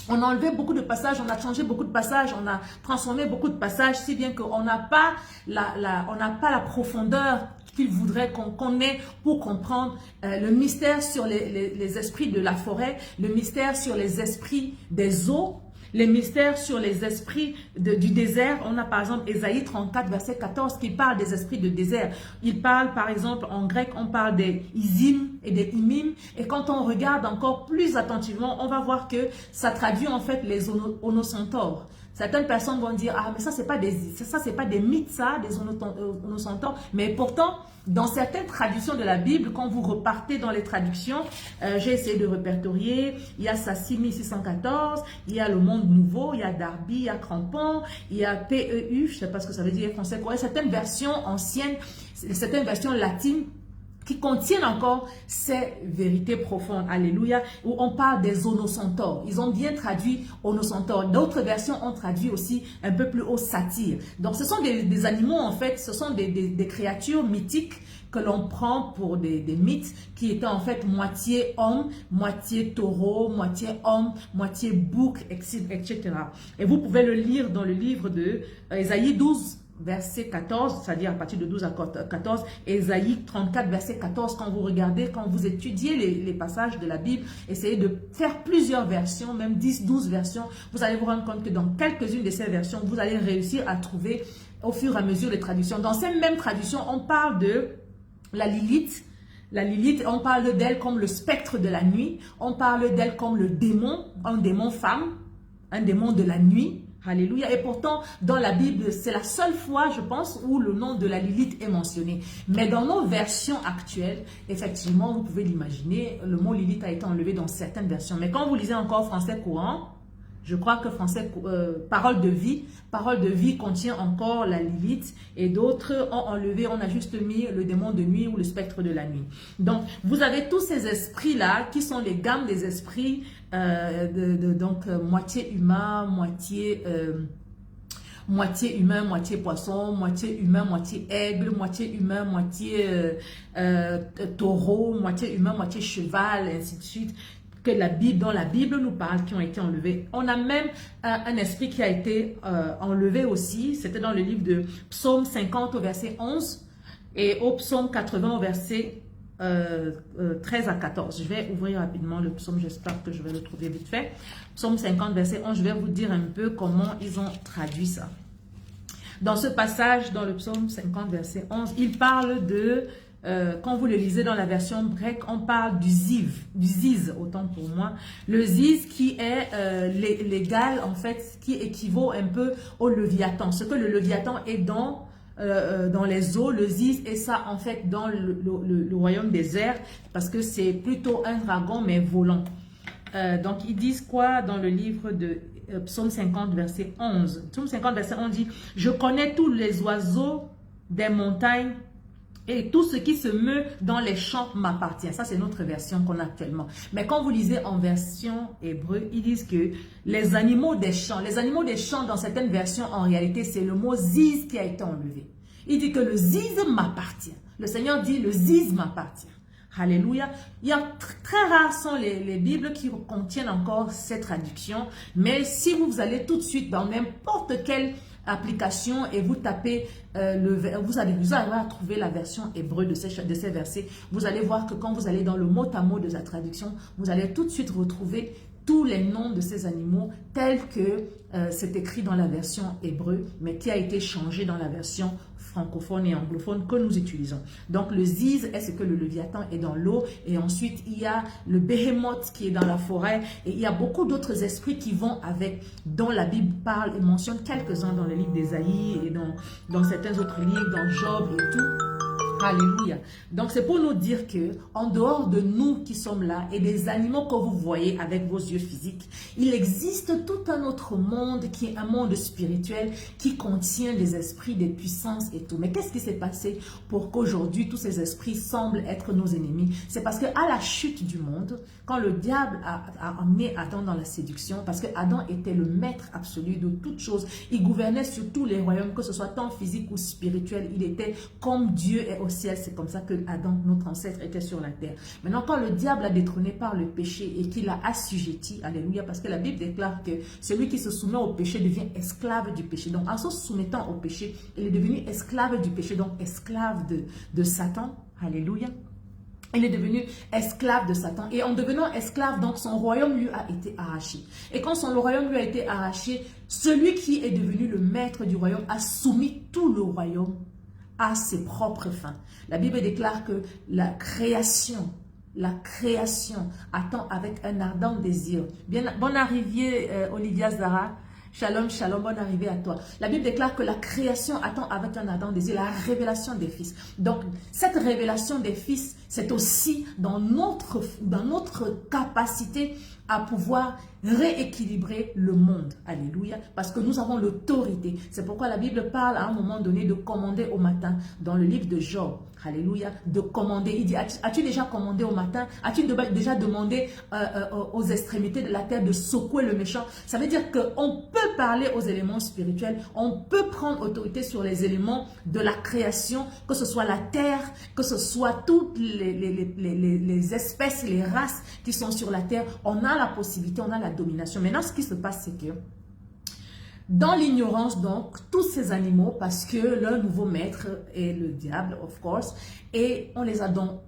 on a enlevé beaucoup de passages, on a changé beaucoup de passages, on a transformé beaucoup de passages, si bien qu'on n'a pas la profondeur qu'il voudrait qu'on ait pour comprendre le mystère sur les esprits de la forêt, le mystère sur les esprits des eaux, les mystères sur les esprits du désert. On a par exemple Ésaïe 34, verset 14 qui parle des esprits de désert. Il parle par exemple en grec, on parle des Izim et des Imim. Et quand on regarde encore plus attentivement, on va voir que ça traduit en fait les onocentaures. Certaines personnes vont dire, ah mais ça c'est pas des mythes ça, des onocentaures. Mais pourtant, dans certaines traductions de la Bible, quand vous repartez dans les traductions, j'ai essayé de répertorier, il y a Sassi 1614, il y a Le Monde Nouveau, il y a Darby, il y a Crampon, il y a PEU, je ne sais pas ce que ça veut dire en français, certaines versions anciennes, certaines versions latines, qui contiennent encore ces vérités profondes, alléluia, où on parle des onocentaures. Ils ont bien traduit onocentaures. D'autres versions ont traduit aussi un peu plus haut satyre. Donc ce sont des animaux en fait, ce sont des créatures mythiques que l'on prend pour des mythes qui étaient en fait moitié homme, moitié taureau, moitié homme, moitié bouc, etc. Et vous pouvez le lire dans le livre de Ésaïe 12, verset 14, c'est-à-dire à partir de 12 à 14, Ésaïe 34, verset 14, quand vous regardez, quand vous étudiez les passages de la Bible, essayez de faire plusieurs versions, même 10, 12 versions, vous allez vous rendre compte que dans quelques-unes de ces versions, vous allez réussir à trouver au fur et à mesure les traductions. Dans ces mêmes traductions, on parle de la Lilith. La Lilith, on parle d'elle comme le spectre de la nuit, on parle d'elle comme le démon, un démon femme, un démon de la nuit. Alléluia. Et pourtant, dans la Bible, c'est la seule fois, je pense, où le nom de la Lilith est mentionné. Mais dans nos versions actuelles, effectivement, vous pouvez l'imaginer, le mot Lilith a été enlevé dans certaines versions. Mais quand vous lisez encore français courant, je crois que français, parole de vie contient encore la Lilith et d'autres ont enlevé, on a juste mis le démon de nuit ou le spectre de la nuit. Donc, vous avez tous ces esprits-là qui sont les gammes des esprits, donc moitié humain, moitié humain, moitié poisson, moitié humain, moitié aigle, moitié humain, moitié taureau, moitié humain, moitié cheval, et ainsi de suite. Que dans la Bible nous parle, qui ont été enlevés. On a même un esprit qui a été enlevé aussi, c'était dans le livre de Psaume 50 au verset 11 et au Psaume 80 au verset 13 à 14. Je vais ouvrir rapidement le psaume, j'espère que je vais le trouver vite fait. Psaume 50 verset 11, je vais vous dire un peu comment ils ont traduit ça. Dans ce passage, dans le Psaume 50 verset 11, il parle de... quand vous le lisez dans la version grecque, on parle du ziz, autant pour moi. Le ziz qui est l'égal, en fait, qui équivaut un peu au Léviathan. Ce que le Léviathan est dans les eaux, le ziz est ça, en fait, dans le royaume des airs, parce que c'est plutôt un dragon, mais volant. Donc, ils disent quoi dans le livre de Psaume 50, verset 11? Psaume 50, verset 11 dit « Je connais tous les oiseaux des montagnes, et tout ce qui se meut dans les champs m'appartient. » Ça, c'est notre version qu'on a actuellement. Mais quand vous lisez en version hébreu, ils disent que les animaux des champs dans certaines versions, en réalité, c'est le mot ziz qui a été enlevé. Il dit que le ziz m'appartient. Le Seigneur dit le ziz m'appartient. Alléluia. Il y a très rares sont les Bibles qui contiennent encore cette traduction. Mais si vous allez tout de suite dans n'importe quelle application et vous tapez, vous allez trouver la version hébreu de ces versets. Vous allez voir que quand vous allez dans le mot à mot de la traduction, vous allez tout de suite retrouver tous les noms de ces animaux tels que c'est écrit dans la version hébreu, mais qui a été changé dans la version francophone et anglophone que nous utilisons. Donc le ziz est ce que le léviathan est dans l'eau, et ensuite il y a le behemoth qui est dans la forêt, et il y a beaucoup d'autres esprits qui vont avec, dont la Bible parle et mentionne quelques-uns dans le livre d'Ésaïe et dans certains autres livres, dans Job et tout. Alléluia. Donc c'est pour nous dire que en dehors de nous qui sommes là et des animaux que vous voyez avec vos yeux physiques, il existe tout un autre monde qui est un monde spirituel qui contient des esprits, des puissances et tout. Mais qu'est-ce qui s'est passé pour qu'aujourd'hui tous ces esprits semblent être nos ennemis? C'est parce que à la chute du monde, quand le diable a emmené Adam dans la séduction, parce que Adam était le maître absolu de toutes choses, il gouvernait sur tous les royaumes, que ce soit tant physique ou spirituel, il était comme Dieu est au ciel. C'est comme ça que Adam, notre ancêtre, était sur la terre. Maintenant, quand le diable a détrôné par le péché et qu'il a assujetti, alléluia, parce que la Bible déclare que celui qui se soumet au péché devient esclave du péché. Donc, en se soumettant au péché, il est devenu esclave du péché, donc esclave de Satan, alléluia. Il est devenu esclave de Satan. Et en devenant esclave, donc son royaume lui a été arraché. Et quand son royaume lui a été arraché, celui qui est devenu le maître du royaume a soumis tout le royaume à ses propres fins. La Bible déclare que la création attend avec un ardent désir. Bonne arrivée, Olivia Zara. Shalom, shalom, bonne arrivée à toi. La Bible déclare que la création attend avec un ardent désir la révélation des fils. Donc, cette révélation des fils, c'est aussi dans notre capacité à pouvoir rééquilibrer le monde. Alléluia. Parce que nous avons l'autorité. C'est pourquoi la Bible parle à un moment donné de commander au matin. Dans le livre de Job. Alléluia. De commander. Il dit, as-tu déjà commandé au matin? As-tu déjà demandé aux extrémités de la terre de secouer le méchant? Ça veut dire qu'on peut parler aux éléments spirituels. On peut prendre autorité sur les éléments de la création. Que ce soit la terre, que ce soit toutes les espèces, les races qui sont sur la terre. On a la possibilité, on a la domination. Maintenant, ce qui se passe, c'est que dans l'ignorance, donc, tous ces animaux, parce que leur nouveau maître est le diable, of course, et on les a donc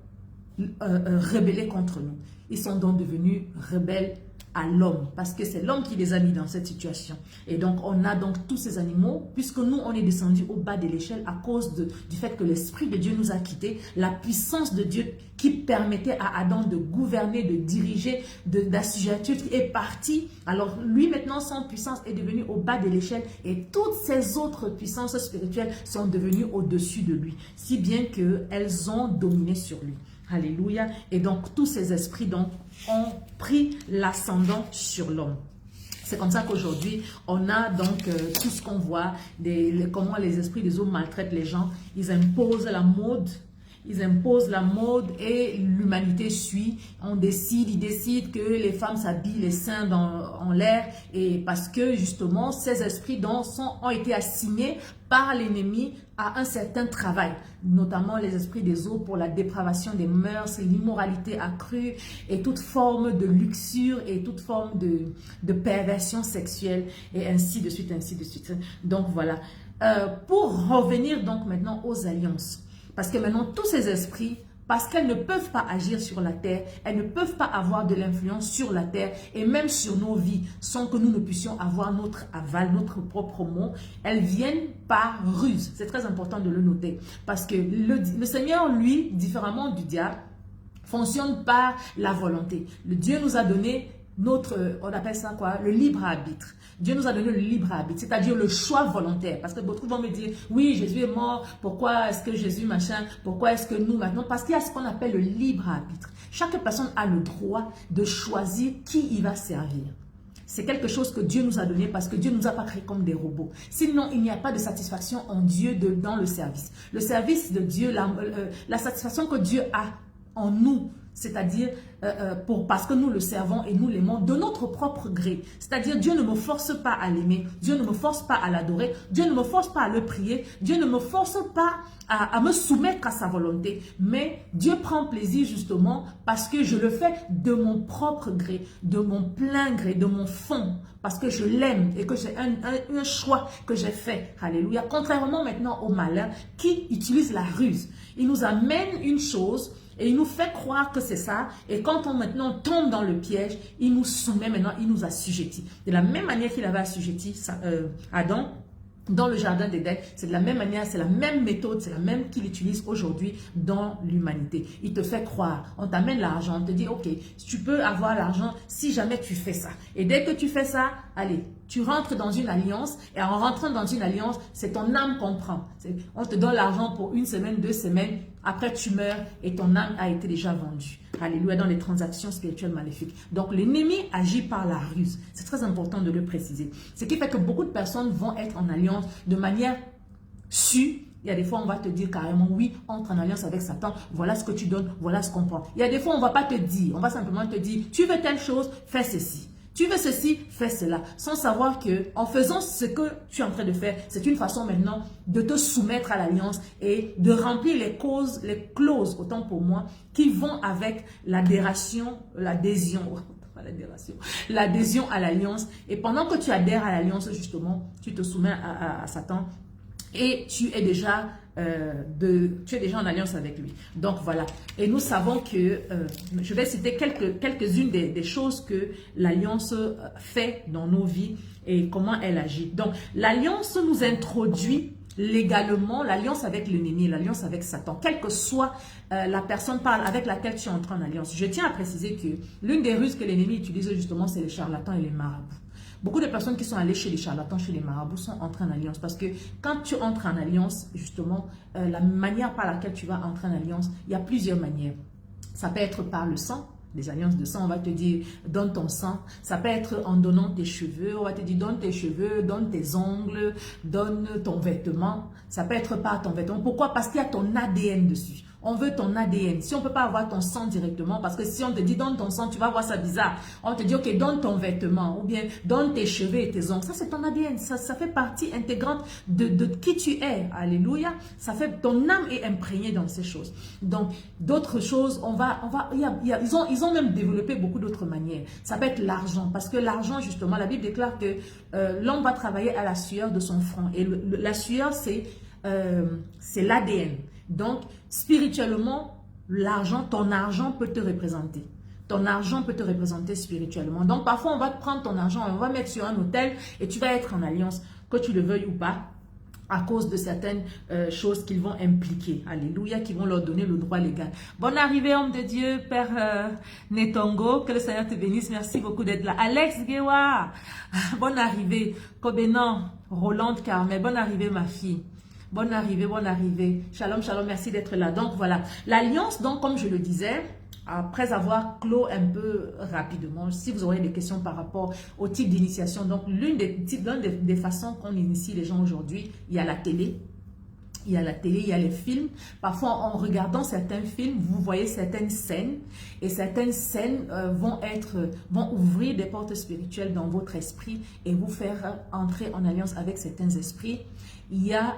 rebellés contre nous. Ils sont donc devenus rebelles à l'homme, parce que c'est l'homme qui les a mis dans cette situation. Et donc, on a donc tous ces animaux, puisque nous, on est descendu au bas de l'échelle à cause du fait que l'Esprit de Dieu nous a quittés, la puissance de Dieu qui permettait à Adam de gouverner, de diriger, d'assujettir est partie. Alors, lui, maintenant, son puissance est devenue au bas de l'échelle et toutes ces autres puissances spirituelles sont devenues au-dessus de lui, si bien qu'elles ont dominé sur lui. Alléluia. Et donc, tous ces esprits donc, ont pris l'ascendant sur l'homme. C'est comme ça qu'aujourd'hui, on a donc tout ce qu'on voit, comment les esprits des hommes maltraitent les gens. Ils imposent la mode. Ils imposent la mode et l'humanité suit. Ils décident que les femmes s'habillent les seins en l'air. Et parce que justement, ces esprits ont été assignés par l'ennemi à un certain travail. Notamment les esprits des eaux pour la dépravation des mœurs, l'immoralité accrue et toute forme de luxure et toute forme de perversion sexuelle et ainsi de suite, ainsi de suite. Donc voilà. Pour revenir donc maintenant aux alliances. Parce que maintenant, tous ces esprits, parce qu'elles ne peuvent pas agir sur la terre, elles ne peuvent pas avoir de l'influence sur la terre et même sur nos vies, sans que nous ne puissions avoir notre aval, notre propre mot, elles viennent par ruse. C'est très important de le noter. Parce que le Seigneur, lui, différemment du diable, fonctionne par la volonté. Le Dieu nous a donné on appelle ça quoi? Le libre arbitre. Dieu nous a donné le libre arbitre, c'est-à-dire le choix volontaire. Parce que beaucoup vont me dire, oui, Jésus est mort, pourquoi est-ce que Jésus machin, pourquoi est-ce que nous maintenant? Parce qu'il y a ce qu'on appelle le libre arbitre. Chaque personne a le droit de choisir qui il va servir. C'est quelque chose que Dieu nous a donné parce que Dieu ne nous a pas créés comme des robots. Sinon, il n'y a pas de satisfaction en Dieu dans le service. Le service de Dieu, la satisfaction que Dieu a en nous, c'est-à-dire parce que nous le servons et nous l'aimons de notre propre gré. C'est-à-dire, Dieu ne me force pas à l'aimer, Dieu ne me force pas à l'adorer, Dieu ne me force pas à le prier, Dieu ne me force pas à me soumettre à sa volonté. Mais Dieu prend plaisir justement parce que je le fais de mon propre gré, de mon plein gré, de mon fond, parce que je l'aime et que j'ai un choix que j'ai fait. Alléluia. Contrairement maintenant au malin qui utilise la ruse. Il nous amène une chose et il nous fait croire que c'est ça. Et quand on maintenant tombe dans le piège, il nous soumet maintenant, il nous assujettit. De la même manière qu'il avait assujetti Adam dans le jardin d'Éden, c'est de la même manière, c'est la même méthode, c'est la même qu'il utilise aujourd'hui dans l'humanité. Il te fait croire, on t'amène l'argent, on te dit, ok, tu peux avoir l'argent si jamais tu fais ça. Et dès que tu fais ça, allez, tu rentres dans une alliance et en rentrant dans une alliance, c'est ton âme qu'on prend. On te donne l'argent pour 1 semaine, 2 semaines, après tu meurs et ton âme a été déjà vendue. Alléluia, dans les transactions spirituelles maléfiques. Donc l'ennemi agit par la ruse. C'est très important de le préciser. Ce qui fait que beaucoup de personnes vont être en alliance de manière sûre. Il y a des fois, on va te dire carrément, oui, entre en alliance avec Satan, voilà ce que tu donnes, voilà ce qu'on prend. Il y a des fois, on ne va pas te dire, on va simplement te dire, tu veux telle chose, fais ceci. Tu veux ceci, fais cela, sans savoir que en faisant ce que tu es en train de faire, c'est une façon maintenant de te soumettre à l'alliance et de remplir les clauses, autant pour moi, qui vont avec l'adhésion à l'alliance. Et pendant que tu adhères à l'alliance, justement, tu te soumets à Satan et tu es déjà en alliance avec lui. Donc voilà. Et nous savons que, je vais citer quelques-unes des choses que l'alliance fait dans nos vies et comment elle agit. Donc l'alliance nous introduit légalement l'alliance avec l'ennemi, l'alliance avec Satan, quelle que soit la personne avec laquelle tu entres en alliance. Je tiens à préciser que l'une des ruses que l'ennemi utilise justement, c'est les charlatans et les marabouts. Beaucoup de personnes qui sont allées chez les charlatans, chez les marabouts, sont entrées en alliance. Parce que quand tu entres en alliance, justement, la manière par laquelle tu vas entrer en alliance, il y a plusieurs manières. Ça peut être par le sang. Des alliances de sang, on va te dire, donne ton sang. Ça peut être en donnant tes cheveux, on va te dire, donne tes cheveux, donne tes ongles, donne ton vêtement. Ça peut être par ton vêtement. Pourquoi? Parce qu'il y a ton ADN dessus. On veut ton ADN. Si on ne peut pas avoir ton sang directement, parce que si on te dit donne ton sang, tu vas voir ça bizarre. On te dit ok, donne ton vêtement ou bien donne tes cheveux et tes ongles. Ça c'est ton ADN. Ça fait partie intégrante de qui tu es. Alléluia. Ça fait ton âme est imprégnée dans ces choses. Donc d'autres choses, ils ont même développé beaucoup d'autres manières. Ça peut être l'argent, parce que l'argent justement, la Bible déclare que l'homme va travailler à la sueur de son front et la sueur c'est l'ADN. Donc, spirituellement, ton argent peut te représenter. Ton argent peut te représenter spirituellement. Donc, parfois, on va prendre ton argent, on va mettre sur un hôtel et tu vas être en alliance, que tu le veuilles ou pas, à cause de certaines choses qu'ils vont impliquer. Alléluia, qui vont leur donner le droit légal. Bonne arrivée, homme de Dieu, Père Netongo. Que le Seigneur te bénisse. Merci beaucoup d'être là. Alex Gewa, bonne arrivée. Kobenan, Roland Carmel, bonne arrivée, ma fille. Bonne arrivée, bonne arrivée. Shalom, shalom, merci d'être là. Donc voilà, l'alliance, donc comme je le disais, après avoir clos un peu rapidement, si vous aurez des questions par rapport au type d'initiation, donc l'une des façons qu'on initie les gens aujourd'hui, il y a la télé. Il y a la télé, il y a les films. Parfois, en regardant certains films, vous voyez certaines scènes. Et certaines scènes vont ouvrir des portes spirituelles dans votre esprit et vous faire entrer en alliance avec certains esprits. Il y a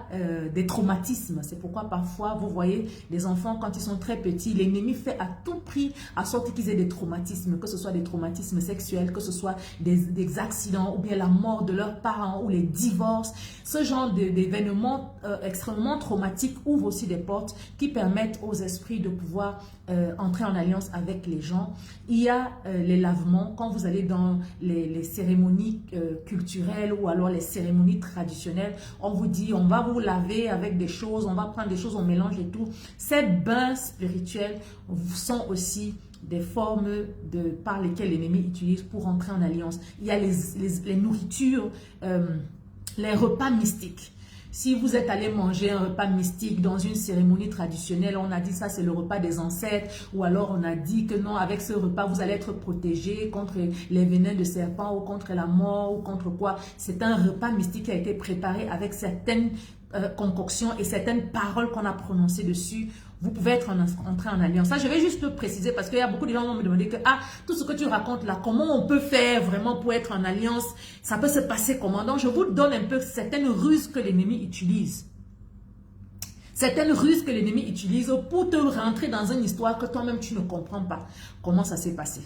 des traumatismes. C'est pourquoi parfois, vous voyez, les enfants, quand ils sont très petits, l'ennemi fait à tout prix à sorte qu'ils aient des traumatismes, que ce soit des traumatismes sexuels, que ce soit des accidents ou bien la mort de leurs parents ou les divorces. Ce genre d'événements extrêmement traumatiques ouvrent aussi des portes qui permettent aux esprits de pouvoir entrer en alliance avec les gens. Il y a les lavements. Quand vous allez dans les cérémonies culturelles ou alors les cérémonies traditionnelles, on vous dit on va vous laver avec des choses, on va prendre des choses, on mélange et tout. Ces bains spirituels sont aussi des formes par lesquelles l'ennemi utilise pour entrer en alliance. Il y a les nourritures, les repas mystiques. Si vous êtes allé manger un repas mystique dans une cérémonie traditionnelle, on a dit ça c'est le repas des ancêtres, ou alors on a dit que non, avec ce repas vous allez être protégé contre les venins de serpents ou contre la mort ou contre quoi. C'est un repas mystique qui a été préparé avec certaines concoctions et certaines paroles qu'on a prononcées dessus. vous pouvez être entré en alliance. Ça, je vais juste le préciser parce qu'il y a beaucoup de gens qui vont me demander que, ah, tout ce que tu racontes là, comment on peut faire vraiment pour être en alliance? Ça peut se passer comment? Donc, je vous donne un peu certaines ruses que l'ennemi utilise. Certaines ruses que l'ennemi utilise pour te rentrer dans une histoire que toi-même tu ne comprends pas. Comment ça s'est passé?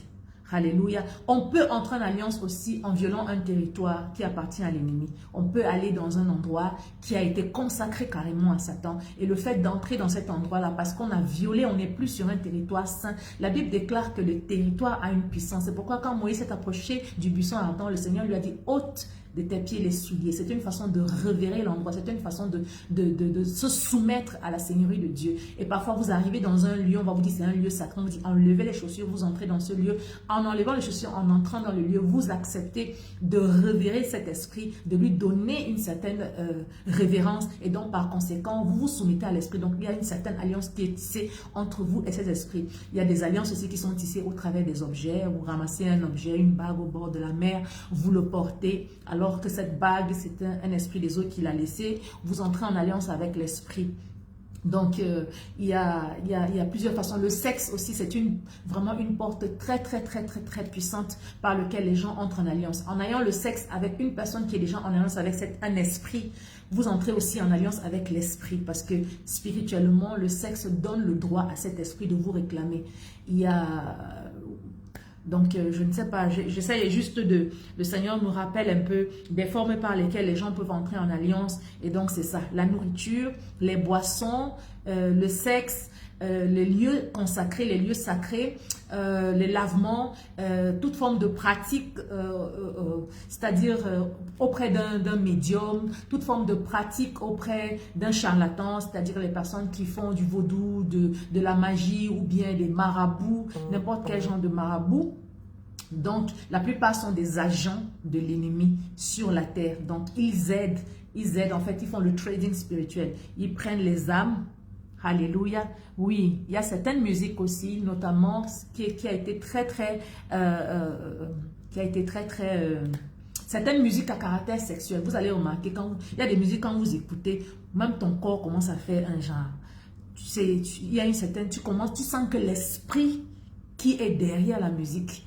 Alléluia. On peut entrer en alliance aussi en violant un territoire qui appartient à l'ennemi. On peut aller dans un endroit qui a été consacré carrément à Satan. Et le fait d'entrer dans cet endroit-là, parce qu'on a violé, on n'est plus sur un territoire saint. La Bible déclare que le territoire a une puissance. C'est pourquoi quand Moïse s'est approché du buisson ardent, le Seigneur lui a dit, ôte de tes pieds les souliers. C'est une façon de révérer l'endroit, c'est une façon de se soumettre à la Seigneurie de Dieu. Et parfois, vous arrivez dans un lieu, on va vous dire c'est un lieu sacré, on vous dit enlevez les chaussures, vous entrez dans ce lieu. En enlevant les chaussures, en entrant dans le lieu, vous acceptez de révérer cet esprit, de lui donner une certaine révérence et donc par conséquent, vous vous soumettez à l'esprit. Donc, il y a une certaine alliance qui est tissée entre vous et ces esprits. Il y a des alliances aussi qui sont tissées au travers des objets. Vous ramassez un objet, une bague au bord de la mer, vous le portez, alors que cette bague, c'est un esprit des eaux qui l'a laissé, vous entrez en alliance avec l'esprit. Donc, il y a plusieurs façons. Le sexe aussi, c'est vraiment une porte très puissante par laquelle les gens entrent en alliance. En ayant le sexe avec une personne qui est déjà en alliance avec un esprit, vous entrez aussi en alliance avec l'esprit parce que spirituellement, le sexe donne le droit à cet esprit de vous réclamer. Il y a... Donc, je ne sais pas, j'essaie juste le Seigneur nous rappelle un peu des formes par lesquelles les gens peuvent entrer en alliance. Et donc, c'est ça, la nourriture, les boissons, le sexe, les lieux consacrés, les lieux sacrés, les lavements, toute forme de pratique, c'est-à-dire auprès d'un médium, toute forme de pratique auprès d'un charlatan, c'est-à-dire les personnes qui font du vaudou, de la magie ou bien des marabouts, n'importe quel genre de marabout. Donc, la plupart sont des agents de l'ennemi sur la terre. Donc, ils aident, en fait, ils font le trading spirituel. Ils prennent les âmes. Alléluia. Oui, il y a certaines musiques aussi, notamment qui a été certaines musiques à caractère sexuel. Vous allez remarquer, il y a des musiques, quand vous écoutez, même ton corps commence à faire un genre. Il y a une certaine, tu sens que l'esprit qui est derrière la musique,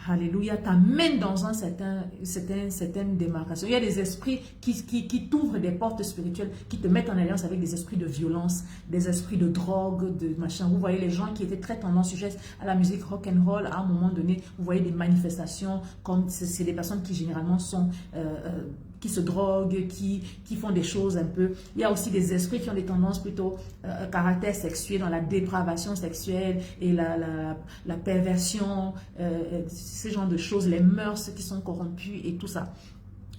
alléluia, t'amène dans certaine démarcation. Il y a des esprits qui t'ouvrent des portes spirituelles, qui te mettent en alliance avec des esprits de violence, des esprits de drogue, de machin. Vous voyez les gens qui étaient très tendance sujets à la musique rock and roll, à un moment donné, vous voyez des manifestations, comme c'est des personnes qui généralement sont... qui se droguent, qui font des choses un peu. Il y a aussi des esprits qui ont des tendances plutôt caractère sexuel, dans la dépravation sexuelle et la perversion, ce genre de choses, les mœurs qui sont corrompues et tout ça.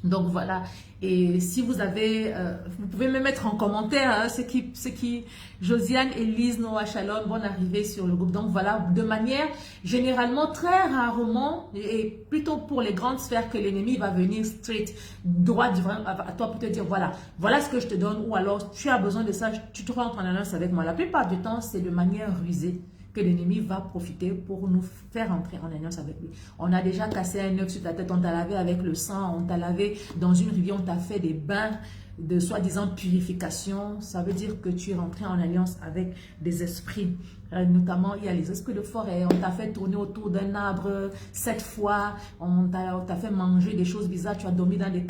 Donc voilà, et si vous avez, vous pouvez me mettre en commentaire hein, ce qui Josiane, Elise, Noah, Shalom, bonne arrivée sur le groupe. Donc voilà, de manière généralement très rarement, et plutôt pour les grandes sphères que l'ennemi va venir straight, droit à toi pour te dire voilà ce que je te donne, ou alors tu as besoin de ça, tu te rentres en alliance avec moi. La plupart du temps, c'est de manière rusée que l'ennemi va profiter pour nous faire entrer en alliance avec lui. On a déjà cassé un œuf sur ta tête, on t'a lavé avec le sang, on t'a lavé dans une rivière, on t'a fait des bains de soi-disant purification. Ça veut dire que tu es rentré en alliance avec des esprits. Notamment, il y a les esprits de forêt. On t'a fait tourner autour d'un arbre 7 fois. On t'a fait manger des choses bizarres. Tu as dormi dans des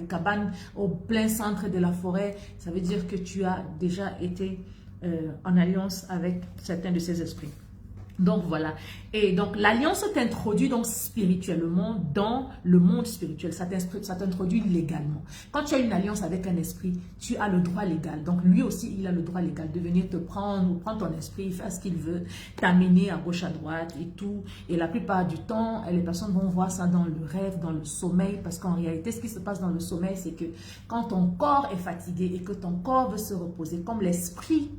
cabanes au plein centre de la forêt. Ça veut dire que tu as déjà été en alliance avec certains de ces esprits. Donc voilà, et donc l'alliance t'introduit donc spirituellement dans le monde spirituel, ça t'introduit légalement. Quand tu as une alliance avec un esprit, tu as le droit légal, donc lui aussi il a le droit légal de venir te prendre ou prendre ton esprit, faire ce qu'il veut, t'amener à gauche à droite et tout. Et la plupart du temps, les personnes vont voir ça dans le rêve, dans le sommeil, parce qu'en réalité ce qui se passe dans le sommeil, c'est que quand ton corps est fatigué et que ton corps veut se reposer, comme l'esprit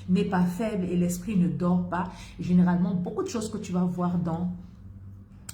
n'est pas faible et l'esprit ne dort pas, généralement beaucoup de choses que tu vas voir dans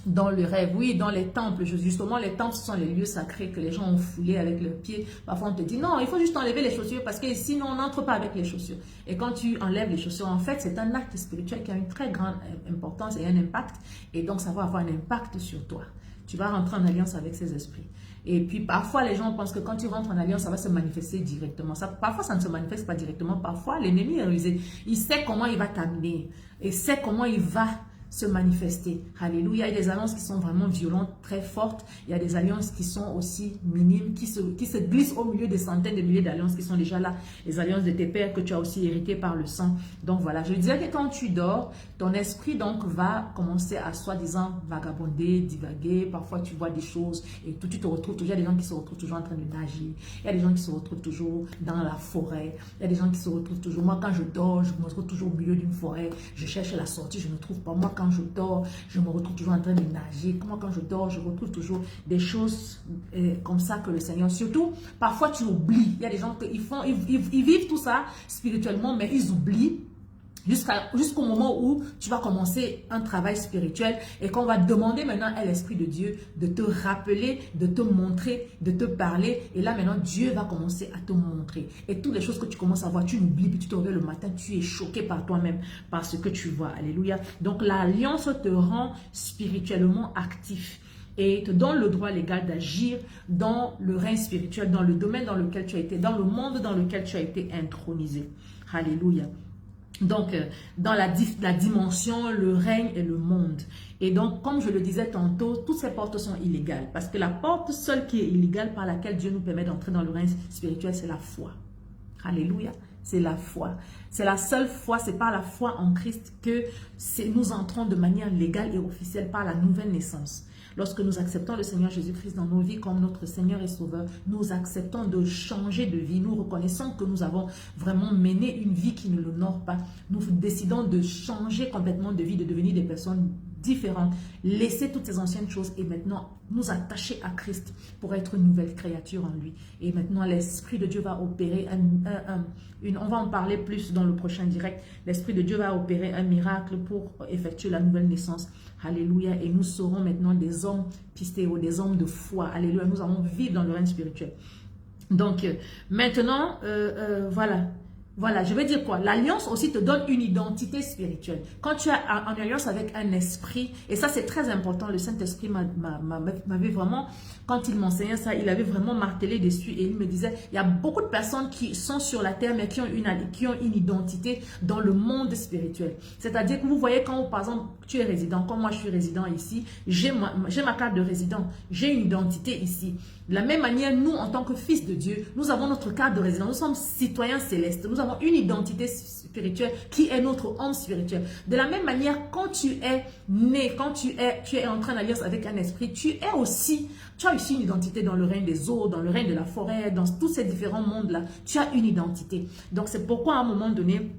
Dans le rêve, oui, dans les temples. Justement, les temples, ce sont les lieux sacrés que les gens ont foulés avec leurs pieds. Parfois, on te dit, non, il faut juste enlever les chaussures parce que sinon, on n'entre pas avec les chaussures. Et quand tu enlèves les chaussures, en fait, c'est un acte spirituel qui a une très grande importance et un impact. Et donc, ça va avoir un impact sur toi. Tu vas rentrer en alliance avec ces esprits. Et puis, parfois, les gens pensent que quand tu rentres en alliance, ça va se manifester directement. Parfois, ça ne se manifeste pas directement. Parfois, l'ennemi est rusé. Il sait comment il va t'amener. Et sait comment il va se manifester. Alléluia. Il y a des alliances qui sont vraiment violentes, très fortes. Il y a des alliances qui sont aussi minimes, qui se glissent au milieu des centaines de milliers d'alliances qui sont déjà là. Les alliances de tes pères que tu as aussi héritées par le sang. Donc voilà, je disais que quand tu dors, ton esprit donc va commencer à soi-disant vagabonder, divaguer. Parfois tu vois des choses et tout, tu te retrouves toujours. Il y a des gens qui se retrouvent toujours en train de nager. Il y a des gens qui se retrouvent toujours dans la forêt. Il y a des gens qui se retrouvent toujours. Moi, quand je dors, je me retrouve toujours au milieu d'une forêt. Je cherche la sortie, je ne trouve pas. Moi, quand je dors, je me retrouve toujours en train de nager. Moi, quand je dors, je retrouve toujours des choses comme ça que le Seigneur. Surtout, parfois tu oublies. Il y a des gens qui ils vivent tout ça spirituellement, mais ils oublient jusqu'au moment où tu vas commencer un travail spirituel et qu'on va demander maintenant à l'Esprit de Dieu de te rappeler, de te montrer, de te parler. Et là maintenant, Dieu va commencer à te montrer. Et toutes les choses que tu commences à voir, tu l'oublies, puis tu te réveilles le matin, tu es choqué par toi-même, par ce que tu vois. Alléluia. Donc l'alliance te rend spirituellement actif et te donne le droit légal d'agir dans le règne spirituel, dans le domaine dans lequel tu as été, dans le monde dans lequel tu as été intronisé. Alléluia. Donc, dans la dimension, le règne et le monde. Et donc, comme je le disais tantôt, toutes ces portes sont illégales. Parce que la porte seule qui est illégale par laquelle Dieu nous permet d'entrer dans le règne spirituel, c'est la foi. Alléluia. C'est la foi. C'est la seule foi, c'est par la foi en Christ que nous entrons de manière légale et officielle par la nouvelle naissance. Lorsque nous acceptons le Seigneur Jésus-Christ dans nos vies comme notre Seigneur et Sauveur, nous acceptons de changer de vie. Nous reconnaissons que nous avons vraiment mené une vie qui ne l'honore pas. Nous décidons de changer complètement de vie, de devenir des personnes différentes, laisser toutes ces anciennes choses et maintenant nous attacher à Christ pour être une nouvelle créature en lui. Et maintenant l'Esprit de Dieu va opérer on va en parler plus dans le prochain direct. L'Esprit de Dieu va opérer un miracle pour effectuer la nouvelle naissance. Alléluia. Et nous serons maintenant des hommes pistéos, des hommes de foi. Alléluia. Nous allons vivre dans le règne spirituel. Donc maintenant, voilà. Voilà, je veux dire quoi? L'alliance aussi te donne une identité spirituelle. Quand tu es en alliance avec un esprit, et ça c'est très important, le Saint-Esprit m'avait vraiment, quand il m'enseignait ça, il avait vraiment martelé dessus et il me disait, il y a beaucoup de personnes qui sont sur la terre mais qui ont une identité dans le monde spirituel. C'est-à-dire que vous voyez quand, par exemple, tu es résident, comme moi je suis résident ici, j'ai ma carte de résident, j'ai une identité ici. De la même manière, nous, en tant que fils de Dieu, nous avons notre carte de résident. Nous sommes citoyens célestes. Nous avons une identité spirituelle qui est notre homme spirituel. De la même manière, quand tu es né, quand tu es entré en alliance avec un esprit, tu as aussi une identité dans le règne des eaux, dans le règne de la forêt, dans tous ces différents mondes-là. Tu as une identité. Donc, c'est pourquoi à un moment donné,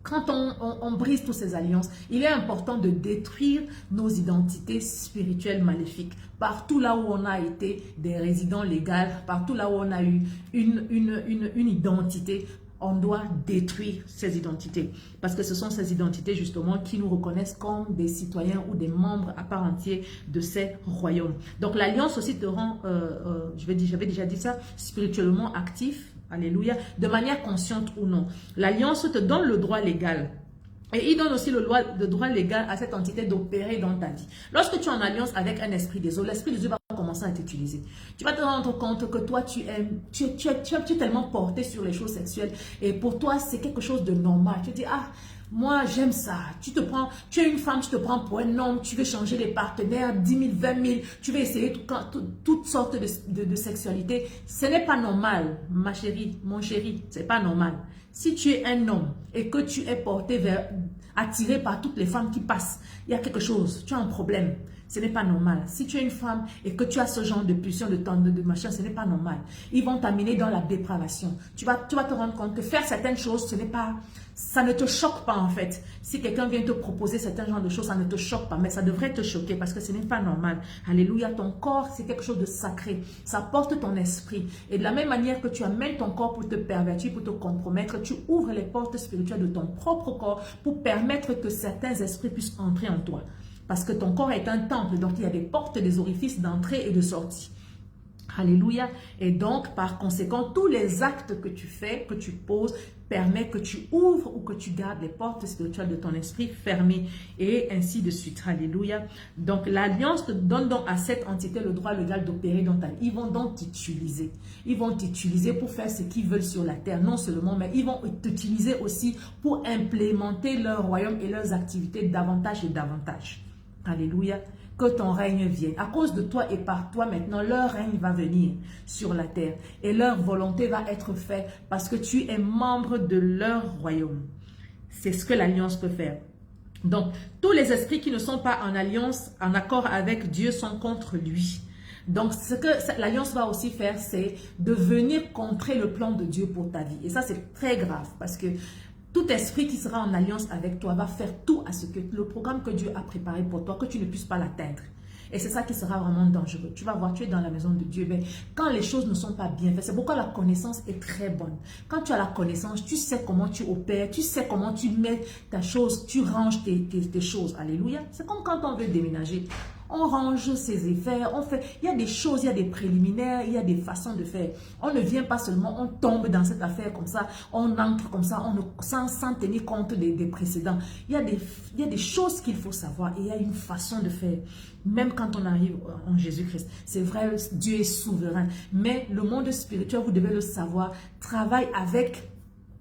quand on brise toutes ces alliances, il est important de détruire nos identités spirituelles maléfiques. Partout là où on a été des résidents légaux, partout là où on a eu une identité, on doit détruire ces identités. Parce que ce sont ces identités justement qui nous reconnaissent comme des citoyens ou des membres à part entière de ces royaumes. Donc l'alliance aussi te rend, j'avais déjà dit ça, spirituellement actif. Alléluia, de manière consciente ou non. L'alliance te donne le droit légal. Et il donne aussi le droit légal à cette entité d'opérer dans ta vie. Lorsque tu es en alliance avec un esprit des eaux, l'esprit de Dieu va commencer à t'utiliser. Tu vas te rendre compte que toi, tu es tellement porté sur les choses sexuelles. Et pour toi, c'est quelque chose de normal. Tu te dis, ah, moi, j'aime ça. Tu es une femme, tu te prends pour un homme, tu veux changer les partenaires, 10 000, 20 000, tu veux essayer toutes sortes de sexualité. Ce n'est pas normal, ma chérie, mon chéri, c'est pas normal. Si tu es un homme et que tu es attiré par toutes les femmes qui passent, il y a quelque chose, tu as un problème. Ce n'est pas normal. Si tu es une femme et que tu as ce genre de pulsion, de machin, ce n'est pas normal. Ils vont t'amener dans la dépravation. Tu vas te rendre compte que faire certaines choses, ça ne te choque pas en fait. Si quelqu'un vient te proposer certains genres de choses, ça ne te choque pas, mais ça devrait te choquer parce que ce n'est pas normal. Alléluia, ton corps, c'est quelque chose de sacré. Ça porte ton esprit. Et de la même manière que tu amènes ton corps pour te pervertir, pour te compromettre, tu ouvres les portes spirituelles de ton propre corps pour permettre que certains esprits puissent entrer en toi. Parce que ton corps est un temple, donc il y a des portes, des orifices d'entrée et de sortie. Alléluia. Et donc, par conséquent, tous les actes que tu fais, que tu poses, permet que tu ouvres ou que tu gardes les portes spirituelles de ton esprit fermées et ainsi de suite. Alléluia. Donc, l'alliance te donne donc à cette entité le droit légal d'opérer dans ta vie. Ils vont donc t'utiliser. Ils vont t'utiliser pour faire ce qu'ils veulent sur la terre. Non seulement, mais ils vont t'utiliser aussi pour implémenter leur royaume et leurs activités davantage et davantage. Alléluia. Que ton règne vienne. À cause de toi et par toi maintenant, leur règne va venir sur la terre. Et leur volonté va être faite parce que tu es membre de leur royaume. C'est ce que l'alliance peut faire. Donc, tous les esprits qui ne sont pas en alliance, en accord avec Dieu, sont contre lui. Donc, ce que l'alliance va aussi faire, c'est de venir contrer le plan de Dieu pour ta vie. Et ça, c'est très grave parce que tout esprit qui sera en alliance avec toi va faire tout à ce que le programme que Dieu a préparé pour toi, que tu ne puisses pas l'atteindre. Et c'est ça qui sera vraiment dangereux. Tu vas voir, tu es dans la maison de Dieu. Mais quand les choses ne sont pas bien faites, c'est pourquoi la connaissance est très bonne. Quand tu as la connaissance, tu sais comment tu opères, tu sais comment tu mets ta chose, tu ranges tes choses. Alléluia. C'est comme quand on veut déménager. On range ses affaires, on fait, il y a des choses, il y a des préliminaires, il y a des façons de faire. On ne vient pas seulement, on tombe dans cette affaire comme ça, on entre comme ça, sans tenir compte des précédents. Il y a des choses qu'il faut savoir et il y a une façon de faire. Même quand on arrive en Jésus-Christ, c'est vrai, Dieu est souverain. Mais le monde spirituel, vous devez le savoir, travaille avec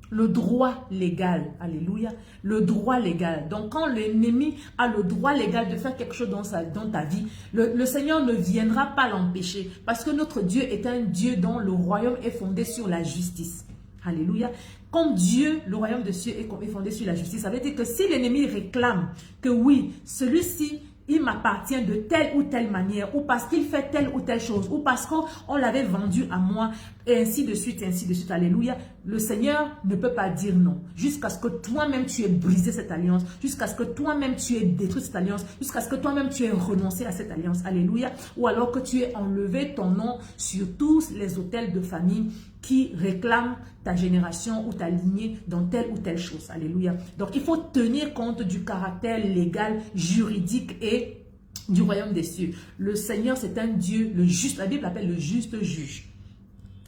le droit légal. Alléluia. Le droit légal. Donc, quand l'ennemi a le droit légal de faire quelque chose dans ta vie, le Seigneur ne viendra pas l'empêcher. Parce que notre Dieu est un Dieu dont le royaume est fondé sur la justice. Alléluia. Comme Dieu, le royaume de Dieu est fondé sur la justice, ça veut dire que si l'ennemi réclame que oui, celui-ci, il m'appartient de telle ou telle manière, ou parce qu'il fait telle ou telle chose, ou parce qu'on l'avait vendu à moi, et ainsi de suite, alléluia. Le Seigneur ne peut pas dire non, jusqu'à ce que toi-même tu aies brisé cette alliance, jusqu'à ce que toi-même tu aies détruit cette alliance, jusqu'à ce que toi-même tu aies renoncé à cette alliance, alléluia, ou alors que tu aies enlevé ton nom sur tous les autels de famille qui réclament ta génération ou ta lignée dans telle ou telle chose, alléluia. Donc il faut tenir compte du caractère légal, juridique et du royaume des cieux. Le Seigneur, c'est un Dieu, le juste, la Bible l'appelle le juste juge.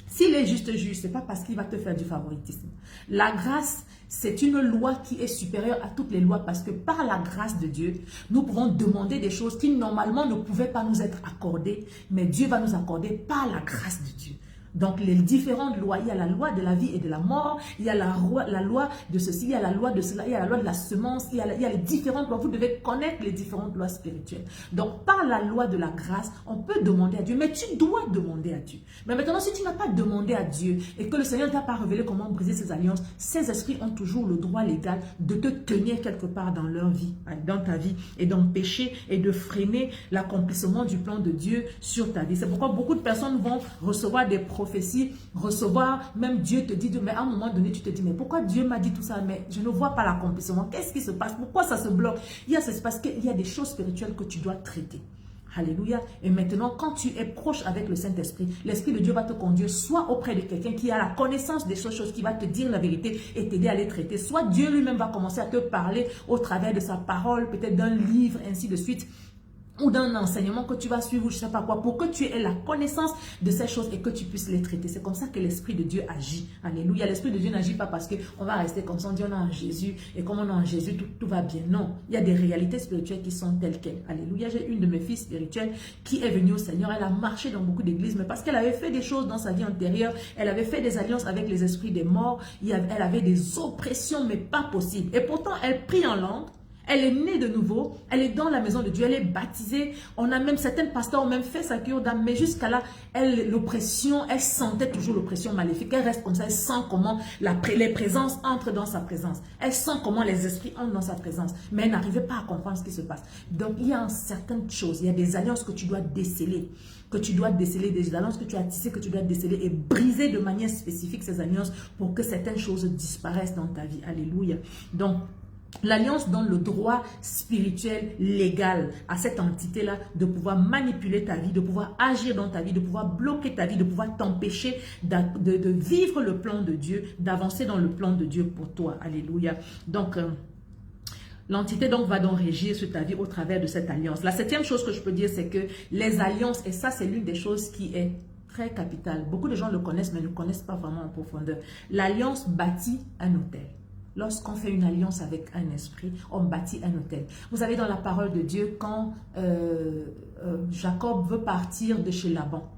S'il est juste juge, ce n'est pas parce qu'il va te faire du favoritisme. La grâce, c'est une loi qui est supérieure à toutes les lois parce que par la grâce de Dieu, nous pouvons demander des choses qui normalement ne pouvaient pas nous être accordées, mais Dieu va nous accorder par la grâce de Dieu. Donc, les différentes lois, il y a la loi de la vie et de la mort, il y a la loi de ceci, il y a la loi de cela, il y a la loi de la semence, il y a les différentes lois. Vous devez connaître les différentes lois spirituelles. Donc, par la loi de la grâce, on peut demander à Dieu, mais tu dois demander à Dieu. Mais maintenant, si tu n'as pas demandé à Dieu et que le Seigneur ne t'a pas révélé comment briser ses alliances, ces esprits ont toujours le droit légal de te tenir quelque part dans leur vie, dans ta vie, et d'empêcher et de freiner l'accomplissement du plan de Dieu sur ta vie. C'est pourquoi beaucoup de personnes vont recevoir des prophéties, recevoir, même Dieu te dit, mais à un moment donné, tu te dis, mais pourquoi Dieu m'a dit tout ça, mais je ne vois pas l'accomplissement. Qu'est-ce qui se passe? Pourquoi ça se bloque? C'est parce qu'il y a des choses spirituelles que tu dois traiter. Alléluia. Et maintenant, quand tu es proche avec le Saint-Esprit, l'Esprit de Dieu va te conduire soit auprès de quelqu'un qui a la connaissance des choses, qui va te dire la vérité et t'aider à les traiter. Soit Dieu lui-même va commencer à te parler au travers de sa parole, peut-être d'un livre, ainsi de suite, ou d'un enseignement que tu vas suivre ou je ne sais pas quoi, pour que tu aies la connaissance de ces choses et que tu puisses les traiter. C'est comme ça que l'Esprit de Dieu agit. Alléluia. L'Esprit de Dieu n'agit pas parce qu'on va rester comme ça, on dit on est en Jésus et comme on est en Jésus, tout va bien. Non, il y a des réalités spirituelles qui sont telles quelles. Alléluia. J'ai une de mes filles spirituelles qui est venue au Seigneur. Elle a marché dans beaucoup d'églises, mais parce qu'elle avait fait des choses dans sa vie antérieure, elle avait fait des alliances avec les esprits des morts, elle avait des oppressions, mais pas possible. Et pourtant, elle prie en langue. Elle est née de nouveau, elle est dans la maison de Dieu, elle est baptisée. On a même, certains pasteurs ont même fait sa cure d'âme, mais jusqu'à là, l'oppression, elle sentait toujours l'oppression maléfique. Elle reste comme ça, elle sent comment les présences entrent dans sa présence. Elle sent comment les esprits entrent dans sa présence, mais elle n'arrivait pas à comprendre ce qui se passe. Donc, il y a certaines choses, il y a des alliances que tu dois déceler. Des alliances que tu as tissées, que tu dois déceler et briser de manière spécifique ces alliances pour que certaines choses disparaissent dans ta vie. Alléluia. Donc, l'alliance donne le droit spirituel légal à cette entité-là de pouvoir manipuler ta vie, de pouvoir agir dans ta vie, de pouvoir bloquer ta vie, de pouvoir t'empêcher de vivre le plan de Dieu, d'avancer dans le plan de Dieu pour toi. Alléluia. Donc, L'entité donc va donc régir sur ta vie au travers de cette alliance. La septième chose que je peux dire, c'est que les alliances, et ça c'est l'une des choses qui est très capitale. Beaucoup de gens le connaissent, mais ne connaissent pas vraiment en profondeur. L'alliance bâtit un hôtel. Lorsqu'on fait une alliance avec un esprit, on bâtit un hôtel. Vous savez, dans la parole de Dieu, quand Jacob veut partir de chez Laban,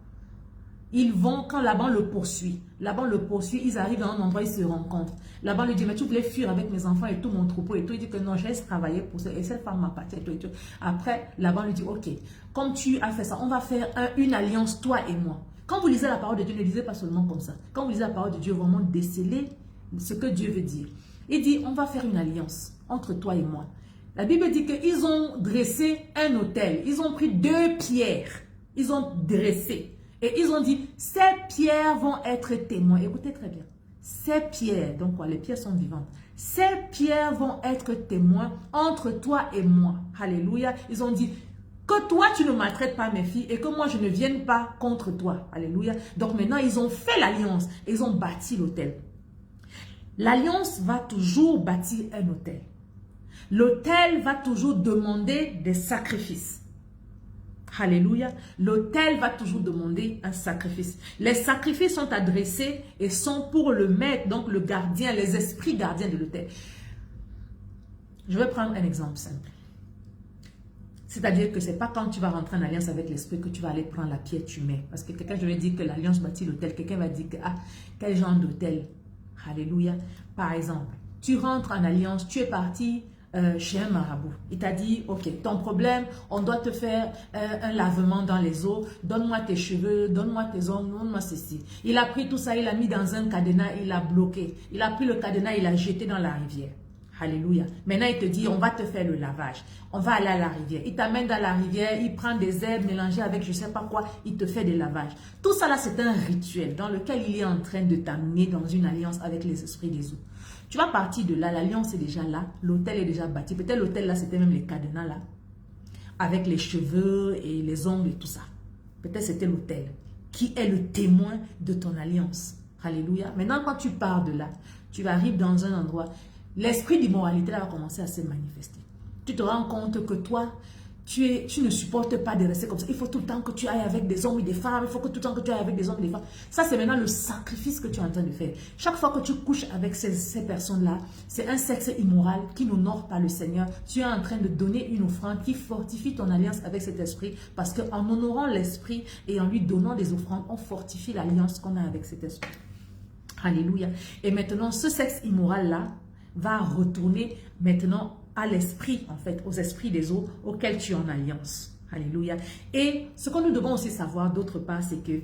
quand Laban le poursuit, ils arrivent dans un endroit, ils se rencontrent. Laban lui dit, mais tu voulais fuir avec mes enfants et tout mon troupeau et tout. Il dit que non, je laisse travailler pour ça. Et cette femme m'appartient et tout et tout. Après, Laban lui dit, ok, comme tu as fait ça, on va faire une alliance, toi et moi. Quand vous lisez la parole de Dieu, ne lisez pas seulement comme ça. Quand vous lisez la parole de Dieu, vraiment décelez ce que Dieu veut dire. Il dit, on va faire une alliance entre toi et moi. La Bible dit qu'ils ont dressé un autel. Ils ont pris 2 pierres. Ils ont dressé. Et ils ont dit, ces pierres vont être témoins. Écoutez très bien. Ces pierres, donc quoi, les pierres sont vivantes. Ces pierres vont être témoins entre toi et moi. Alléluia. Ils ont dit, que toi tu ne maltraites pas mes filles et que moi je ne vienne pas contre toi. Alléluia. Donc maintenant ils ont fait l'alliance. Ils ont bâti l'autel. L'alliance va toujours bâtir un autel. L'autel va toujours demander des sacrifices. Alléluia. L'autel va toujours demander un sacrifice. Les sacrifices sont adressés et sont pour le maître, donc le gardien, les esprits gardiens de l'autel. Je vais prendre un exemple simple. C'est-à-dire que ce n'est pas quand tu vas rentrer en alliance avec l'esprit que tu vas aller prendre la pierre, tu mets. Parce que quelqu'un, je vais dire que l'alliance bâtit l'autel. Quelqu'un va dire que, ah, quel genre d'autel? Alléluia. Par exemple, tu rentres en alliance, tu es parti chez un marabout. Il t'a dit, ok, ton problème, on doit te faire un lavement dans les eaux, donne-moi tes cheveux, donne-moi tes ongles, donne-moi ceci. Il a pris tout ça, il a mis dans un cadenas, il a bloqué. Il a pris le cadenas, il l'a jeté dans la rivière. Alléluia. Maintenant, il te dit, on va te faire le lavage. On va aller à la rivière. Il t'amène dans la rivière, il prend des herbes mélangées avec je ne sais pas quoi, il te fait des lavages. Tout ça là, c'est un rituel dans lequel il est en train de t'amener dans une alliance avec les esprits des eaux. Tu vas partir de là, l'alliance est déjà là, l'autel est déjà bâti. Peut-être l'autel là, c'était même les cadenas là, avec les cheveux et les ongles et tout ça. Peut-être c'était l'autel qui est le témoin de ton alliance. Alléluia. Maintenant, quand tu pars de là, tu arrives dans un endroit, l'esprit d'immoralité va commencer à se manifester. Tu te rends compte que toi, tu ne supportes pas de rester comme ça. Il faut tout le temps que tu ailles avec des hommes et des femmes. Il faut que tout le temps que tu ailles avec des hommes et des femmes. Ça, c'est maintenant le sacrifice que tu es en train de faire. Chaque fois que tu couches avec ces personnes-là, c'est un sexe immoral qui n'honore pas le Seigneur. Tu es en train de donner une offrande qui fortifie ton alliance avec cet esprit. Parce qu'en honorant l'esprit et en lui donnant des offrandes, on fortifie l'alliance qu'on a avec cet esprit. Alléluia. Et maintenant, ce sexe immoral-là va retourner maintenant à l'esprit, en fait, aux esprits des eaux auxquels tu es en alliance. Alléluia. Et ce que nous devons aussi savoir d'autre part, c'est que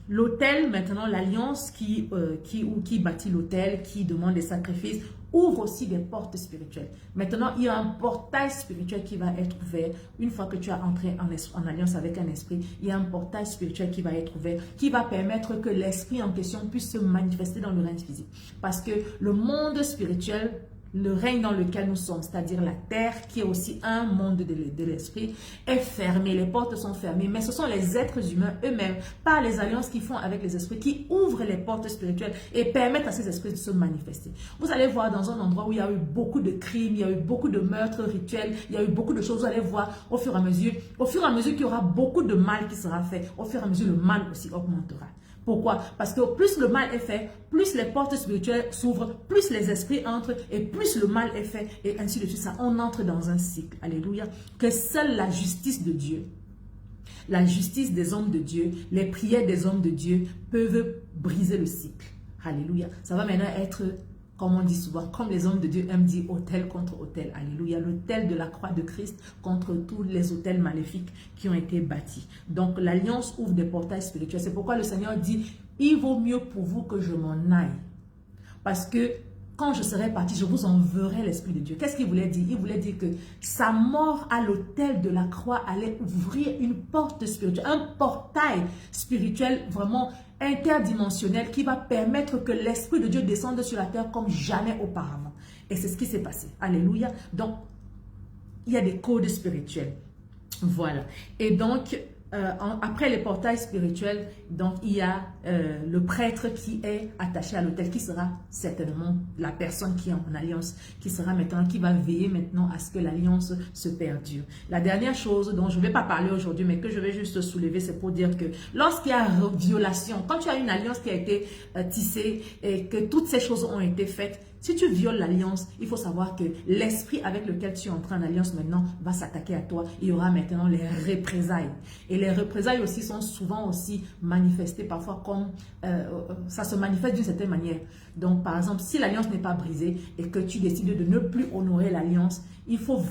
l'autel, maintenant, l'alliance qui bâtit l'autel, qui demande des sacrifices, ouvre aussi des portes spirituelles. Maintenant, il y a un portail spirituel qui va être ouvert. Une fois que tu as entré en alliance avec un esprit, il y a un portail spirituel qui va être ouvert, qui va permettre que l'esprit en question puisse se manifester dans le règne physique. Parce que le monde spirituel, le règne dans lequel nous sommes, c'est-à-dire la terre, qui est aussi un monde de l'esprit, est fermé. Les portes sont fermées, mais ce sont les êtres humains eux-mêmes, par les alliances qu'ils font avec les esprits, qui ouvrent les portes spirituelles et permettent à ces esprits de se manifester. Vous allez voir dans un endroit où il y a eu beaucoup de crimes, il y a eu beaucoup de meurtres rituels, il y a eu beaucoup de choses, vous allez voir au fur et à mesure qu'il y aura beaucoup de mal qui sera fait, au fur et à mesure le mal aussi augmentera. Pourquoi? Parce que plus le mal est fait, plus les portes spirituelles s'ouvrent, plus les esprits entrent et plus le mal est fait et ainsi de suite. Ça, on entre dans un cycle. Alléluia. Que seule la justice de Dieu, la justice des hommes de Dieu, les prières des hommes de Dieu peuvent briser le cycle. Alléluia. Ça va maintenant être, comme on dit souvent, comme les hommes de Dieu aiment dire, autel contre autel. Alléluia. L'autel de la croix de Christ contre tous les autels maléfiques qui ont été bâtis. Donc, l'alliance ouvre des portails spirituels. C'est pourquoi le Seigneur dit, il vaut mieux pour vous que je m'en aille. Parce que quand je serai parti, je vous enverrai l'Esprit de Dieu. Qu'est-ce qu'il voulait dire? Il voulait dire que sa mort à l'autel de la croix allait ouvrir une porte spirituelle, un portail spirituel vraiment interdimensionnel qui va permettre que l'Esprit de Dieu descende sur la terre comme jamais auparavant. Et c'est ce qui s'est passé. Alléluia. Donc, il y a des codes spirituels. Voilà. Et donc, après les portails spirituels, donc il y a le prêtre qui est attaché à l'autel, qui sera certainement la personne qui est en alliance, qui sera maintenant, qui va veiller maintenant à ce que l'alliance se perdure. La dernière chose dont je ne vais pas parler aujourd'hui, mais que je vais juste soulever, c'est pour dire que lorsqu'il y a violation, quand tu as une alliance qui a été tissée et que toutes ces choses ont été faites, si tu violes l'alliance, il faut savoir que l'esprit avec lequel tu es entré en alliance maintenant va s'attaquer à toi. Il y aura maintenant les représailles. Et les représailles aussi sont souvent aussi manifestées parfois comme ça se manifeste d'une certaine manière. Donc par exemple, si l'alliance n'est pas brisée et que tu décides de ne plus honorer l'alliance, il faut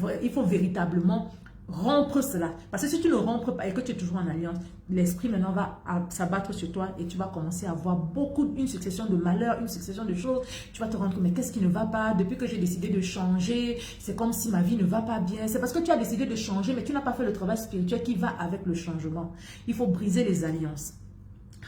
véritablement rompre cela. Parce que si tu ne rompes pas et que tu es toujours en alliance, l'esprit maintenant va s'abattre sur toi et tu vas commencer à voir une succession de malheurs, une succession de choses. Tu vas te rendre compte, mais qu'est-ce qui ne va pas? Depuis que j'ai décidé de changer, c'est comme si ma vie ne va pas bien. C'est parce que tu as décidé de changer, mais tu n'as pas fait le travail spirituel qui va avec le changement. Il faut briser les alliances.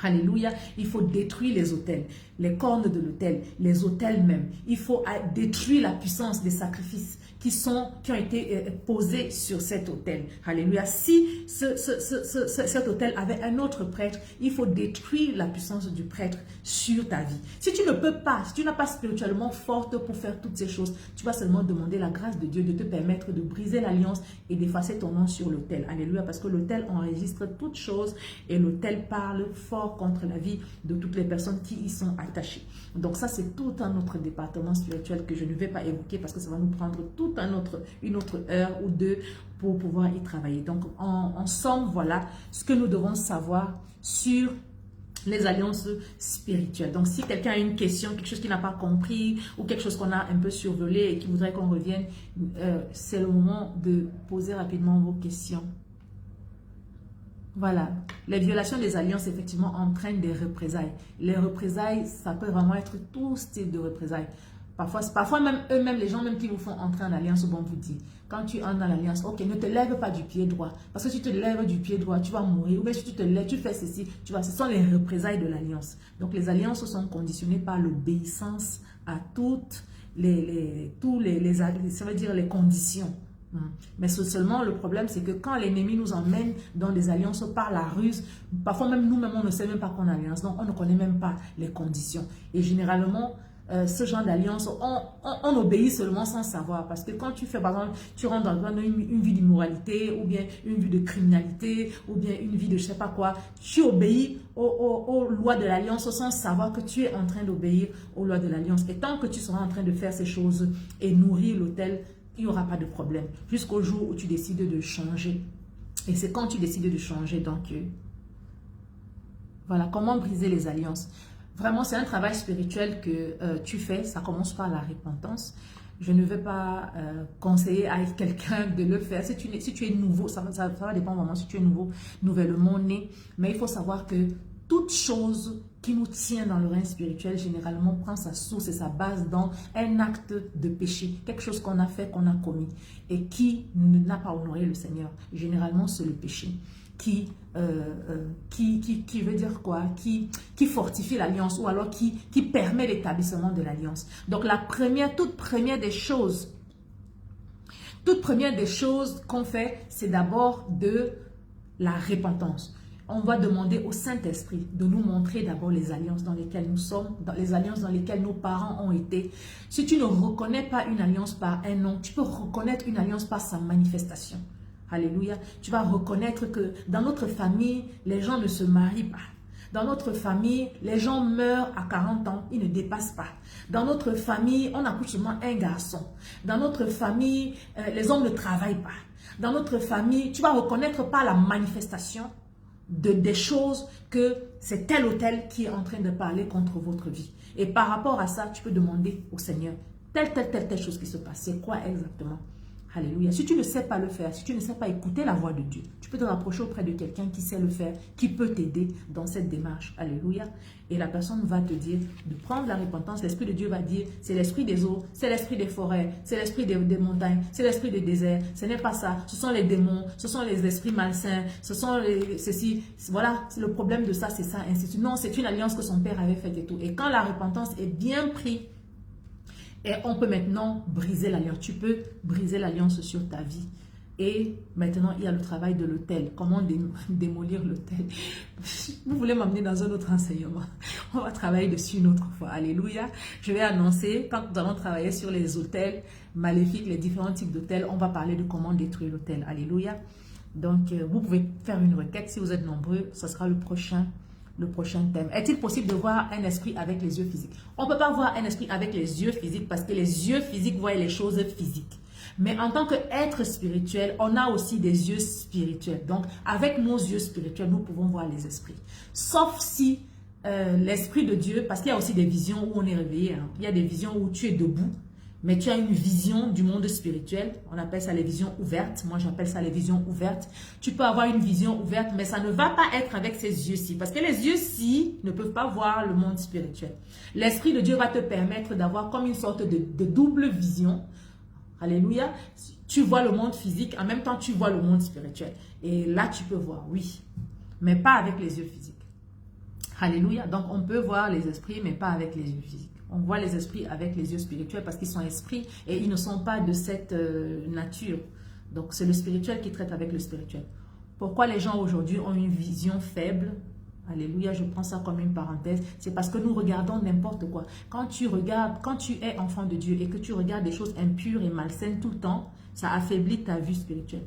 Alléluia, il faut détruire les autels, les cornes de l'autel, les autels même. Il faut détruire la puissance des sacrifices qui ont été posés sur cet autel. Alléluia. Si cet autel avait un autre prêtre, il faut détruire la puissance du prêtre sur ta vie. Si tu ne peux pas, si tu n'as pas spirituellement forte pour faire toutes ces choses, tu vas seulement demander la grâce de Dieu de te permettre de briser l'alliance et d'effacer ton nom sur l'autel. Alléluia, parce que l'autel enregistre toutes choses et l'autel parle fort contre la vie de toutes les personnes qui y sont attachées. Donc ça, c'est tout un autre département spirituel que je ne vais pas évoquer parce que ça va nous prendre une autre heure ou deux pour pouvoir y travailler. Donc en somme, voilà ce que nous devons savoir sur les alliances spirituelles. Donc si quelqu'un a une question, quelque chose qu'il n'a pas compris ou quelque chose qu'on a un peu survolé et qui voudrait qu'on revienne, c'est le moment de poser rapidement vos questions. Voilà, les violations des alliances effectivement entraînent des représailles. Les représailles, ça peut vraiment être tout style de représailles. Parfois même eux-mêmes, les gens même qui vous font entrer en alliance, bon vous dit, quand tu entres dans l'alliance, ok, ne te lève pas du pied droit. Parce que si tu te lèves du pied droit, tu vas mourir. Ou bien si tu te lèves, tu fais ceci, tu vois, ce sont les représailles de l'alliance. Donc les alliances sont conditionnées par l'obéissance à toutes ça veut dire les conditions. Mais seulement le problème, c'est que quand l'ennemi nous emmène dans des alliances par la ruse, parfois même nous-mêmes, on ne sait même pas qu'on est en alliance, donc on ne connaît même pas les conditions. Et généralement, ce genre d'alliance, on obéit seulement sans savoir. Parce que quand tu fais, par exemple, tu rentres dans une vie d'immoralité, ou bien une vie de criminalité, ou bien une vie de je sais pas quoi, tu obéis aux lois de l'alliance sans savoir que tu es en train d'obéir aux lois de l'alliance. Et tant que tu seras en train de faire ces choses et nourrir l'autel, il n'y aura pas de problème. Jusqu'au jour où tu décides de changer. Et c'est quand tu décides de changer, donc voilà, comment briser les alliances. Vraiment, c'est un travail spirituel que tu fais. Ça commence par la repentance. Je ne vais pas conseiller à quelqu'un de le faire. Si tu es nouveau, ça va dépendre vraiment si tu es nouveau, nouvellement né. Mais il faut savoir que toute chose qui nous tient dans le règne spirituel, généralement, prend sa source et sa base dans un acte de péché. Quelque chose qu'on a fait, qu'on a commis et qui n'a pas honoré le Seigneur. Généralement, c'est le péché qui veut dire quoi? Qui fortifie l'alliance ou alors qui permet l'établissement de l'alliance. Donc, toute première des choses qu'on fait, c'est d'abord de la repentance. On va demander au Saint-Esprit de nous montrer d'abord les alliances dans lesquelles nous sommes, les alliances dans lesquelles nos parents ont été. Si tu ne reconnais pas une alliance par un nom, tu peux reconnaître une alliance par sa manifestation. Alléluia. Tu vas reconnaître que dans notre famille, les gens ne se marient pas. Dans notre famille, les gens meurent à 40 ans, ils ne dépassent pas. Dans notre famille, on accouche seulement un garçon. Dans notre famille, les hommes ne travaillent pas. Dans notre famille, tu vas reconnaître par la manifestation des choses que c'est tel ou tel qui est en train de parler contre votre vie. Et par rapport à ça, tu peux demander au Seigneur, telle chose qui se passe, c'est quoi exactement? Alléluia. Si tu ne sais pas le faire, si tu ne sais pas écouter la voix de Dieu, tu peux te rapprocher auprès de quelqu'un qui sait le faire, qui peut t'aider dans cette démarche. Alléluia. Et la personne va te dire de prendre la repentance. L'Esprit de Dieu va dire, c'est l'esprit des eaux, c'est l'esprit des forêts, c'est l'esprit des montagnes, c'est l'esprit des déserts. Ce n'est pas ça. Ce sont les démons, ce sont les esprits malsains, ce sont ceci. Voilà, le problème de ça, c'est ça, ainsi de suite. Non, c'est une alliance que son père avait faite et tout. Et quand la repentance est bien prise, et on peut maintenant briser l'alliance. Tu peux briser l'alliance sur ta vie. Et maintenant, il y a le travail de l'autel. Comment démolir l'autel? Vous voulez m'amener dans un autre enseignement? On va travailler dessus une autre fois. Alléluia. Je vais annoncer, quand nous allons travailler sur les autels maléfiques, les différents types d'autels, on va parler de comment détruire l'autel. Alléluia. Donc, vous pouvez faire une requête. Si vous êtes nombreux, ce sera le prochain thème. Est-il possible de voir un esprit avec les yeux physiques? On ne peut pas voir un esprit avec les yeux physiques parce que les yeux physiques voient les choses physiques. Mais en tant qu'être spirituel, on a aussi des yeux spirituels. Donc, avec nos yeux spirituels, nous pouvons voir les esprits. Sauf si l'Esprit de Dieu, parce qu'il y a aussi des visions où on est réveillé. Hein. Il y a des visions où tu es debout, mais tu as une vision du monde spirituel. On appelle ça les visions ouvertes. Moi, j'appelle ça les visions ouvertes. Tu peux avoir une vision ouverte, mais ça ne va pas être avec ces yeux-ci. Parce que les yeux-ci ne peuvent pas voir le monde spirituel. L'Esprit de Dieu va te permettre d'avoir comme une sorte de double vision. Alléluia. Tu vois le monde physique, en même temps tu vois le monde spirituel. Et là tu peux voir, oui. Mais pas avec les yeux physiques. Alléluia. Donc on peut voir les esprits, mais pas avec les yeux physiques. On voit les esprits avec les yeux spirituels parce qu'ils sont esprits et ils ne sont pas de cette nature. Donc c'est le spirituel qui traite avec le spirituel. Pourquoi les gens aujourd'hui ont une vision faible? Alléluia, je prends ça comme une parenthèse. C'est parce que nous regardons n'importe quoi. Quand tu es enfant de Dieu et que tu regardes des choses impures et malsaines tout le temps, ça affaiblit ta vue spirituelle.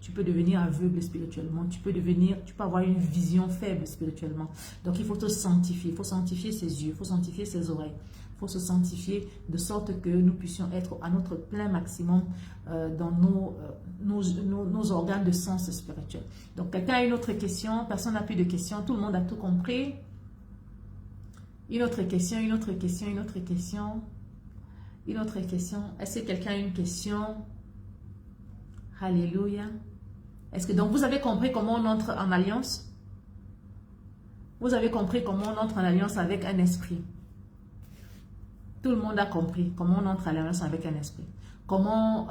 Tu peux devenir aveugle spirituellement. Tu peux avoir une vision faible spirituellement. Donc il faut te sanctifier. Il faut sanctifier ses yeux. Il faut sanctifier ses oreilles. Il faut se sanctifier de sorte que nous puissions être à notre plein maximum dans nos organes de sens spirituel. Donc, quelqu'un a une autre question? Personne n'a plus de questions. Tout le monde a tout compris? Une autre question, une autre question, une autre question. Une autre question. Est-ce que quelqu'un a une question? Alléluia. Est-ce que donc vous avez compris comment on entre en alliance? Vous avez compris comment on entre en alliance avec un esprit? Tout le monde a compris comment on entre en alliance avec un esprit. Comment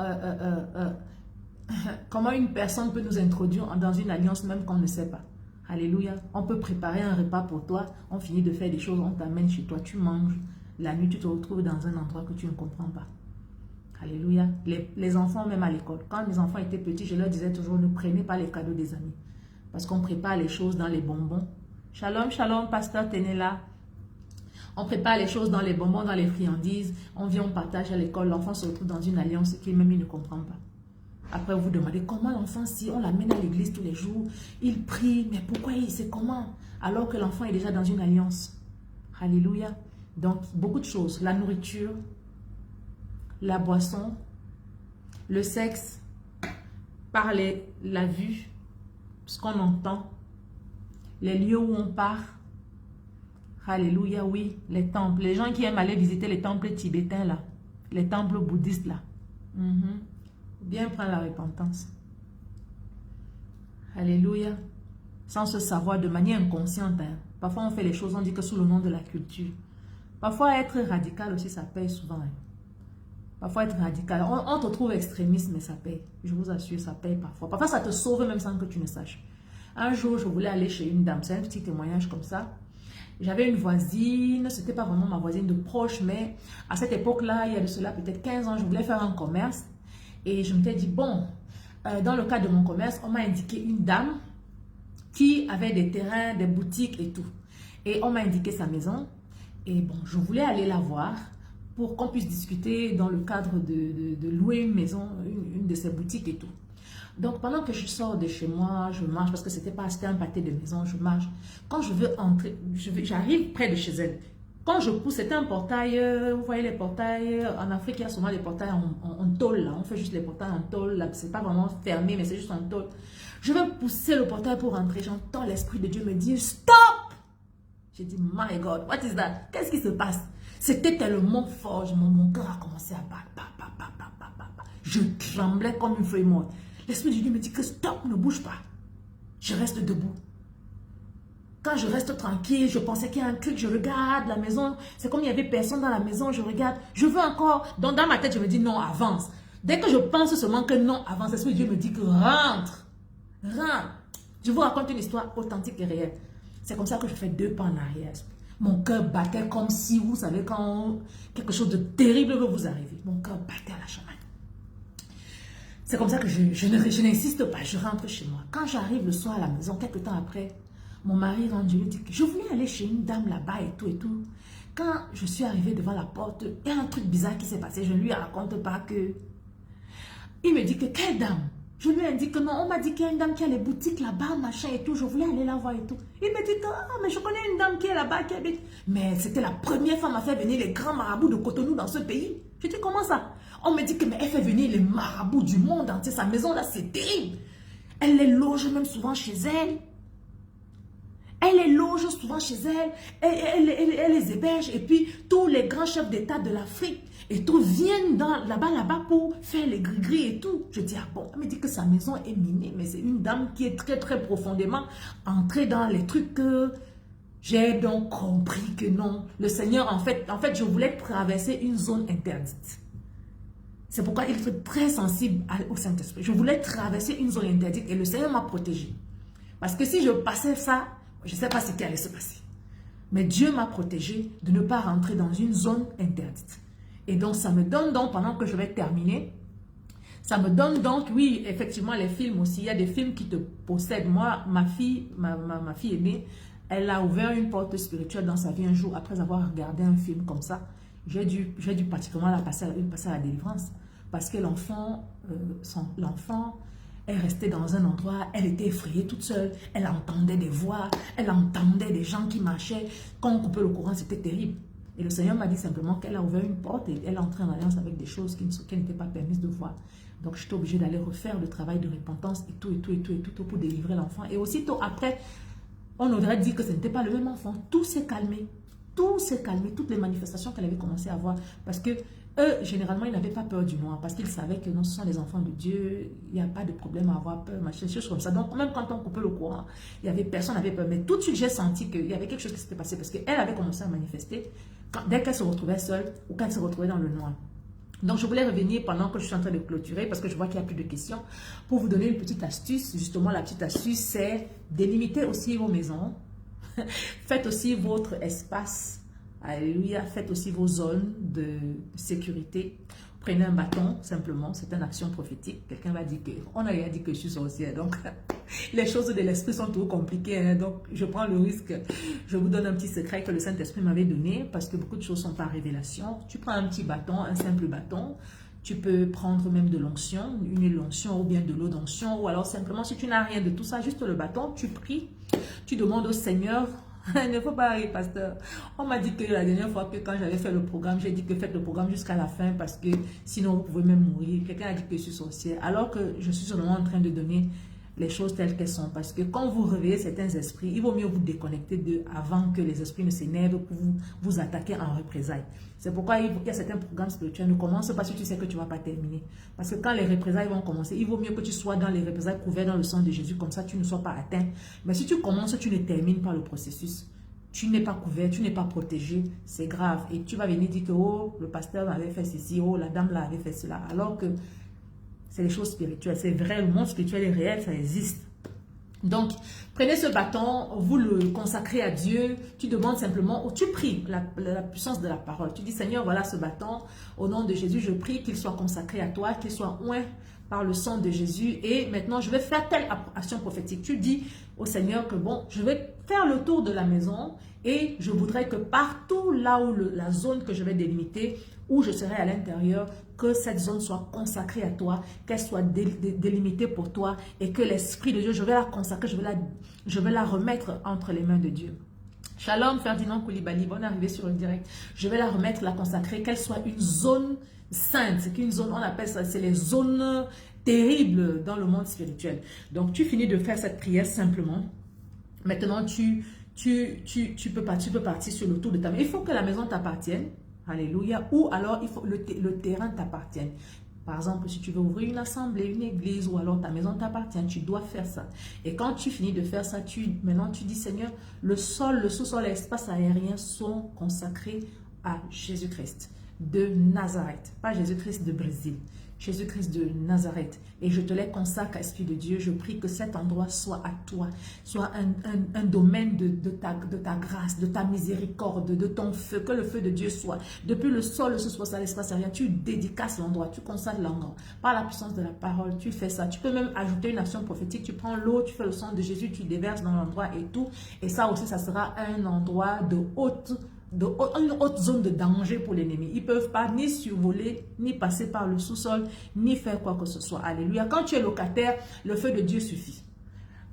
une personne peut nous introduire dans une alliance même qu'on ne sait pas. Alléluia. On peut préparer un repas pour toi. On finit de faire des choses, on t'amène chez toi, tu manges. La nuit, tu te retrouves dans un endroit que tu ne comprends pas. Alléluia. Les enfants, même à l'école. Quand mes enfants étaient petits, je leur disais toujours, ne prenez pas les cadeaux des amis. Parce qu'on prépare les choses dans les bonbons. Shalom, shalom, pasteur Tenela. On prépare les choses dans les bonbons, dans les friandises. On vient, on partage à l'école. L'enfant se retrouve dans une alliance qu'il même il ne comprend pas. Après, vous vous demandez comment l'enfant, si on l'amène à l'église tous les jours, il prie, mais pourquoi il sait comment? Alors que l'enfant est déjà dans une alliance. Alléluia. Donc, beaucoup de choses. La nourriture, la boisson, le sexe, parler, la vue, ce qu'on entend, les lieux où on part. Alléluia, oui, les temples. Les gens qui aiment aller visiter les temples tibétains là, les temples bouddhistes là. Bien prendre la repentance. Alléluia. Sans se savoir de manière inconsciente. Hein. Parfois on fait les choses, on dit que sous le nom de la culture. Parfois être radical aussi, ça paye souvent. Hein. Parfois être radical. On te trouve extrémiste, mais ça paye. Je vous assure, ça paye parfois. Parfois ça te sauve même sans que tu ne saches. Un jour, je voulais aller chez une dame. C'est un petit témoignage comme ça. J'avais une voisine, c'était pas vraiment ma voisine de proche, mais à cette époque-là, il y a de cela peut-être 15 ans, je voulais faire un commerce. Et je m'étais dit, bon, dans le cadre de mon commerce, on m'a indiqué une dame qui avait des terrains, des boutiques et tout. Et on m'a indiqué sa maison. Et bon, je voulais aller la voir pour qu'on puisse discuter dans le cadre de louer une maison, une de ses boutiques et tout. Donc, pendant que je sors de chez moi, je marche, parce que c'était un pâté de maison, je marche. Quand je veux entrer, j'arrive près de chez elle. Quand je pousse, c'était un portail, vous voyez les portails, en Afrique, il y a souvent les portails en tôle, là. On fait juste les portails en tôle, là. C'est pas vraiment fermé, mais c'est juste en tôle. Je vais pousser le portail pour rentrer, j'entends l'Esprit de Dieu me dire, stop! J'ai dit, my God, what is that? Qu'est-ce qui se passe? C'était tellement fort, mon cœur a commencé à battre. Je tremblais comme une feuille morte. L'Esprit de Dieu me dit que stop, ne bouge pas. Je reste debout. Quand je reste tranquille, je pensais qu'il y a un truc, je regarde la maison. C'est comme il n'y avait personne dans la maison, je regarde. Je veux encore. Donc dans ma tête, je me dis non, avance. Dès que je pense seulement que non, avance, l'Esprit de Dieu me dit que rentre. Rentre. Je vous raconte une histoire authentique et réelle. C'est comme ça que je fais 2 pas en arrière. Mon cœur battait comme si, vous savez, quand quelque chose de terrible veut vous arriver. Mon cœur battait à la chamade. C'est comme ça que je n'insiste pas, je rentre chez moi. Quand j'arrive le soir à la maison, quelques temps après, mon mari rentre, je lui dis que je voulais aller chez une dame là-bas et tout et tout. Quand je suis arrivée devant la porte, il y a un truc bizarre qui s'est passé. Je ne lui raconte pas que... Il me dit que quelle dame? Je lui indique que non, on m'a dit qu'il y a une dame qui a les boutiques là-bas, machin et tout. Je voulais aller la voir et tout. Il me dit que, ah, mais je connais une dame qui est là-bas, qui habite. Mais c'était la première femme à faire venir les grands marabouts de Cotonou dans ce pays. Je dis, comment ça? On me dit que, mais elle fait venir les marabouts du monde entier. Sa maison là, c'est terrible. Elle les loge même souvent chez elle. Elle les loge souvent chez elle. Elle les héberge. Et puis, tous les grands chefs d'État de l'Afrique et tout viennent là-bas pour faire les gris-gris et tout. Je dis, ah bon, elle me dit que sa maison est minée, mais c'est une dame qui est très, très profondément entrée dans les trucs que j'ai donc compris que non. Le Seigneur, en fait, je voulais traverser une zone interdite. C'est pourquoi il est très sensible au Saint-Esprit. Je voulais traverser une zone interdite et le Seigneur m'a protégée. Parce que si je passais ça, je ne sais pas ce qui allait se passer. Mais Dieu m'a protégée de ne pas rentrer dans une zone interdite. Et donc, ça me donne donc, pendant que je vais terminer, ça me donne donc, oui, effectivement, les films aussi. Il y a des films qui te possèdent. Moi, ma fille aînée, elle a ouvert une porte spirituelle dans sa vie un jour après avoir regardé un film comme ça. J'ai dû pratiquement la passer à la délivrance. Parce que l'enfant est restée dans un endroit, elle était effrayée toute seule, elle entendait des voix, elle entendait des gens qui marchaient. Quand on coupait le courant, c'était terrible. Et le Seigneur m'a dit simplement qu'elle a ouvert une porte et elle est entrée en alliance avec des choses qu'elle n'était pas permise de voir. Donc, j'étais obligée d'aller refaire le travail de repentance et tout pour délivrer l'enfant. Et aussitôt après, on aurait dit que ce n'était pas le même enfant. Tout s'est calmé. Tout s'est calmé. Toutes les manifestations qu'elle avait commencé à voir. Parce que eux, généralement, ils n'avaient pas peur du noir. Parce qu'ils savaient que non, ce sont les enfants de Dieu. Il n'y a pas de problème à avoir peur, machin, choses comme ça. Donc, même quand on coupait le courant, il y avait personne n'avait peur. Mais tout de suite, j'ai senti qu'il y avait quelque chose qui s'était passé. Parce qu'elle avait commencé à manifester dès qu'elle se retrouvait seule ou quand elle se retrouvait dans le noir. Donc, je voulais revenir pendant que je suis en train de clôturer parce que je vois qu'il n'y a plus de questions pour vous donner une petite astuce. Justement, la petite astuce, c'est délimiter aussi vos maisons. Faites aussi votre espace. Alléluia. Faites aussi vos zones de sécurité. Prenez un bâton, simplement. C'est une action prophétique. Quelqu'un va dire que, on a dit que je suis sorcière. Donc, les choses de l'esprit sont trop compliquées. Hein, donc, je prends le risque. Je vous donne un petit secret que le Saint-Esprit m'avait donné parce que beaucoup de choses sont par révélation. Tu prends un petit bâton, un simple bâton. Tu peux prendre même de l'onction, une huile d'onction ou bien de l'eau d'onction. Ou alors, simplement, si tu n'as rien de tout ça, juste le bâton, tu pries. Tu demandes au Seigneur. Il ne faut pas arriver, pasteur. On m'a dit que la dernière fois que quand j'avais fait le programme, j'ai dit que faites le programme jusqu'à la fin parce que sinon vous pouvez même mourir. Quelqu'un a dit que je suis sorcière. Alors que je suis seulement en train de donner les choses telles qu'elles sont. Parce que quand vous réveillez certains esprits, il vaut mieux vous déconnecter d'eux avant que les esprits ne s'énervent pour vous attaquer en représailles. C'est pourquoi il y a certains programmes spirituels. Ne commence pas si tu sais que tu ne vas pas terminer. Parce que quand les représailles vont commencer, il vaut mieux que tu sois dans les représailles couvertes dans le sang de Jésus. Comme ça, tu ne sois pas atteint. Mais si tu commences, tu ne termines pas le processus. Tu n'es pas couvert, tu n'es pas protégé. C'est grave. Et tu vas venir dire que oh, le pasteur m'avait fait ceci, oh, la dame là avait fait cela. Alors que c'est les choses spirituelles. C'est vrai, le monde spirituel est réel, ça existe. Donc, prenez ce bâton, vous le consacrez à Dieu, tu demandes simplement, tu pries la puissance de la parole. Tu dis, Seigneur, voilà ce bâton, au nom de Jésus, je prie qu'il soit consacré à toi, qu'il soit oint par le sang de Jésus. Et maintenant, je vais faire telle action prophétique. Tu dis au Seigneur que bon, je vais faire le tour de la maison et je voudrais que partout là où la zone que je vais délimiter, où je serai à l'intérieur, que cette zone soit consacrée à toi, qu'elle soit délimitée pour toi et que l'Esprit de Dieu, je vais la consacrer, je vais la remettre entre les mains de Dieu. Shalom Ferdinand Koulibaly, bonne arrivée sur le direct. Je vais la remettre, la consacrer, qu'elle soit une zone sainte. C'est qu'une zone, on appelle ça, c'est les zones terribles dans le monde spirituel. Donc tu finis de faire cette prière simplement. Maintenant tu peux partir sur le tour de ta maison. Il faut que la maison t'appartienne. Alléluia. Ou alors, il faut le terrain t'appartienne. Par exemple, si tu veux ouvrir une assemblée, une église, ou alors ta maison t'appartient, tu dois faire ça. Et quand tu finis de faire ça, maintenant tu dis, Seigneur, le sol, le sous-sol, l'espace aérien sont consacrés à Jésus-Christ de Nazareth. Pas Jésus-Christ de Brésil. Jésus-Christ de Nazareth. Et je te les consacre, Esprit de Dieu. Je prie que cet endroit soit à toi, soit un domaine de ta grâce, de ta miséricorde, de ton feu. Que le feu de Dieu soit. Depuis le sol, ce soit ça, l'espace rien. Tu dédicaces l'endroit, tu consacres l'endroit. Par la puissance de la parole, tu fais ça. Tu peux même ajouter une action prophétique. Tu prends l'eau, tu fais le sang de Jésus, tu déverses dans l'endroit et tout. Et ça aussi, ça sera un endroit une haute zone de danger pour l'ennemi. Ils ne peuvent pas ni survoler, ni passer par le sous-sol, ni faire quoi que ce soit. Alléluia. Quand tu es locataire, le feu de Dieu suffit.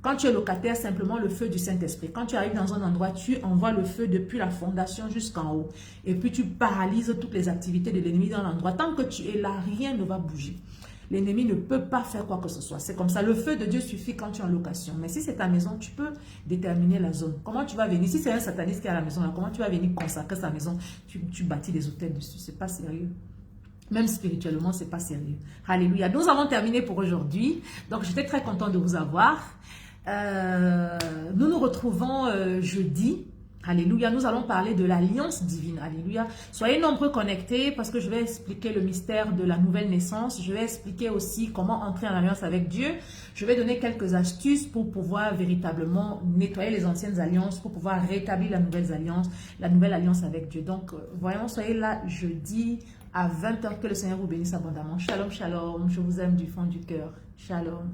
Quand tu es locataire, simplement le feu du Saint-Esprit. Quand tu arrives dans un endroit, tu envoies le feu depuis la fondation jusqu'en haut. Et puis tu paralyses toutes les activités de l'ennemi dans l'endroit. Tant que tu es là, rien ne va bouger. L'ennemi ne peut pas faire quoi que ce soit. C'est comme ça. Le feu de Dieu suffit quand tu es en location. Mais si c'est ta maison, tu peux déterminer la zone. Comment tu vas venir? Si c'est un sataniste qui est à la maison, là, comment tu vas venir consacrer sa maison? Tu bâtis des hôtels dessus. C'est pas sérieux. Même spirituellement, c'est pas sérieux. Alléluia. Nous avons terminé pour aujourd'hui. Donc, j'étais très content de vous avoir. Nous nous retrouvons jeudi. Alléluia, nous allons parler de l'alliance divine. Alléluia. Soyez nombreux connectés parce que je vais expliquer le mystère de la nouvelle naissance. Je vais expliquer aussi comment entrer en alliance avec Dieu. Je vais donner quelques astuces pour pouvoir véritablement nettoyer les anciennes alliances, pour pouvoir rétablir la nouvelle alliance avec Dieu. Donc, voyons, soyez là jeudi à 20 h. Que le Seigneur vous bénisse abondamment. Shalom, shalom. Je vous aime du fond du cœur. Shalom.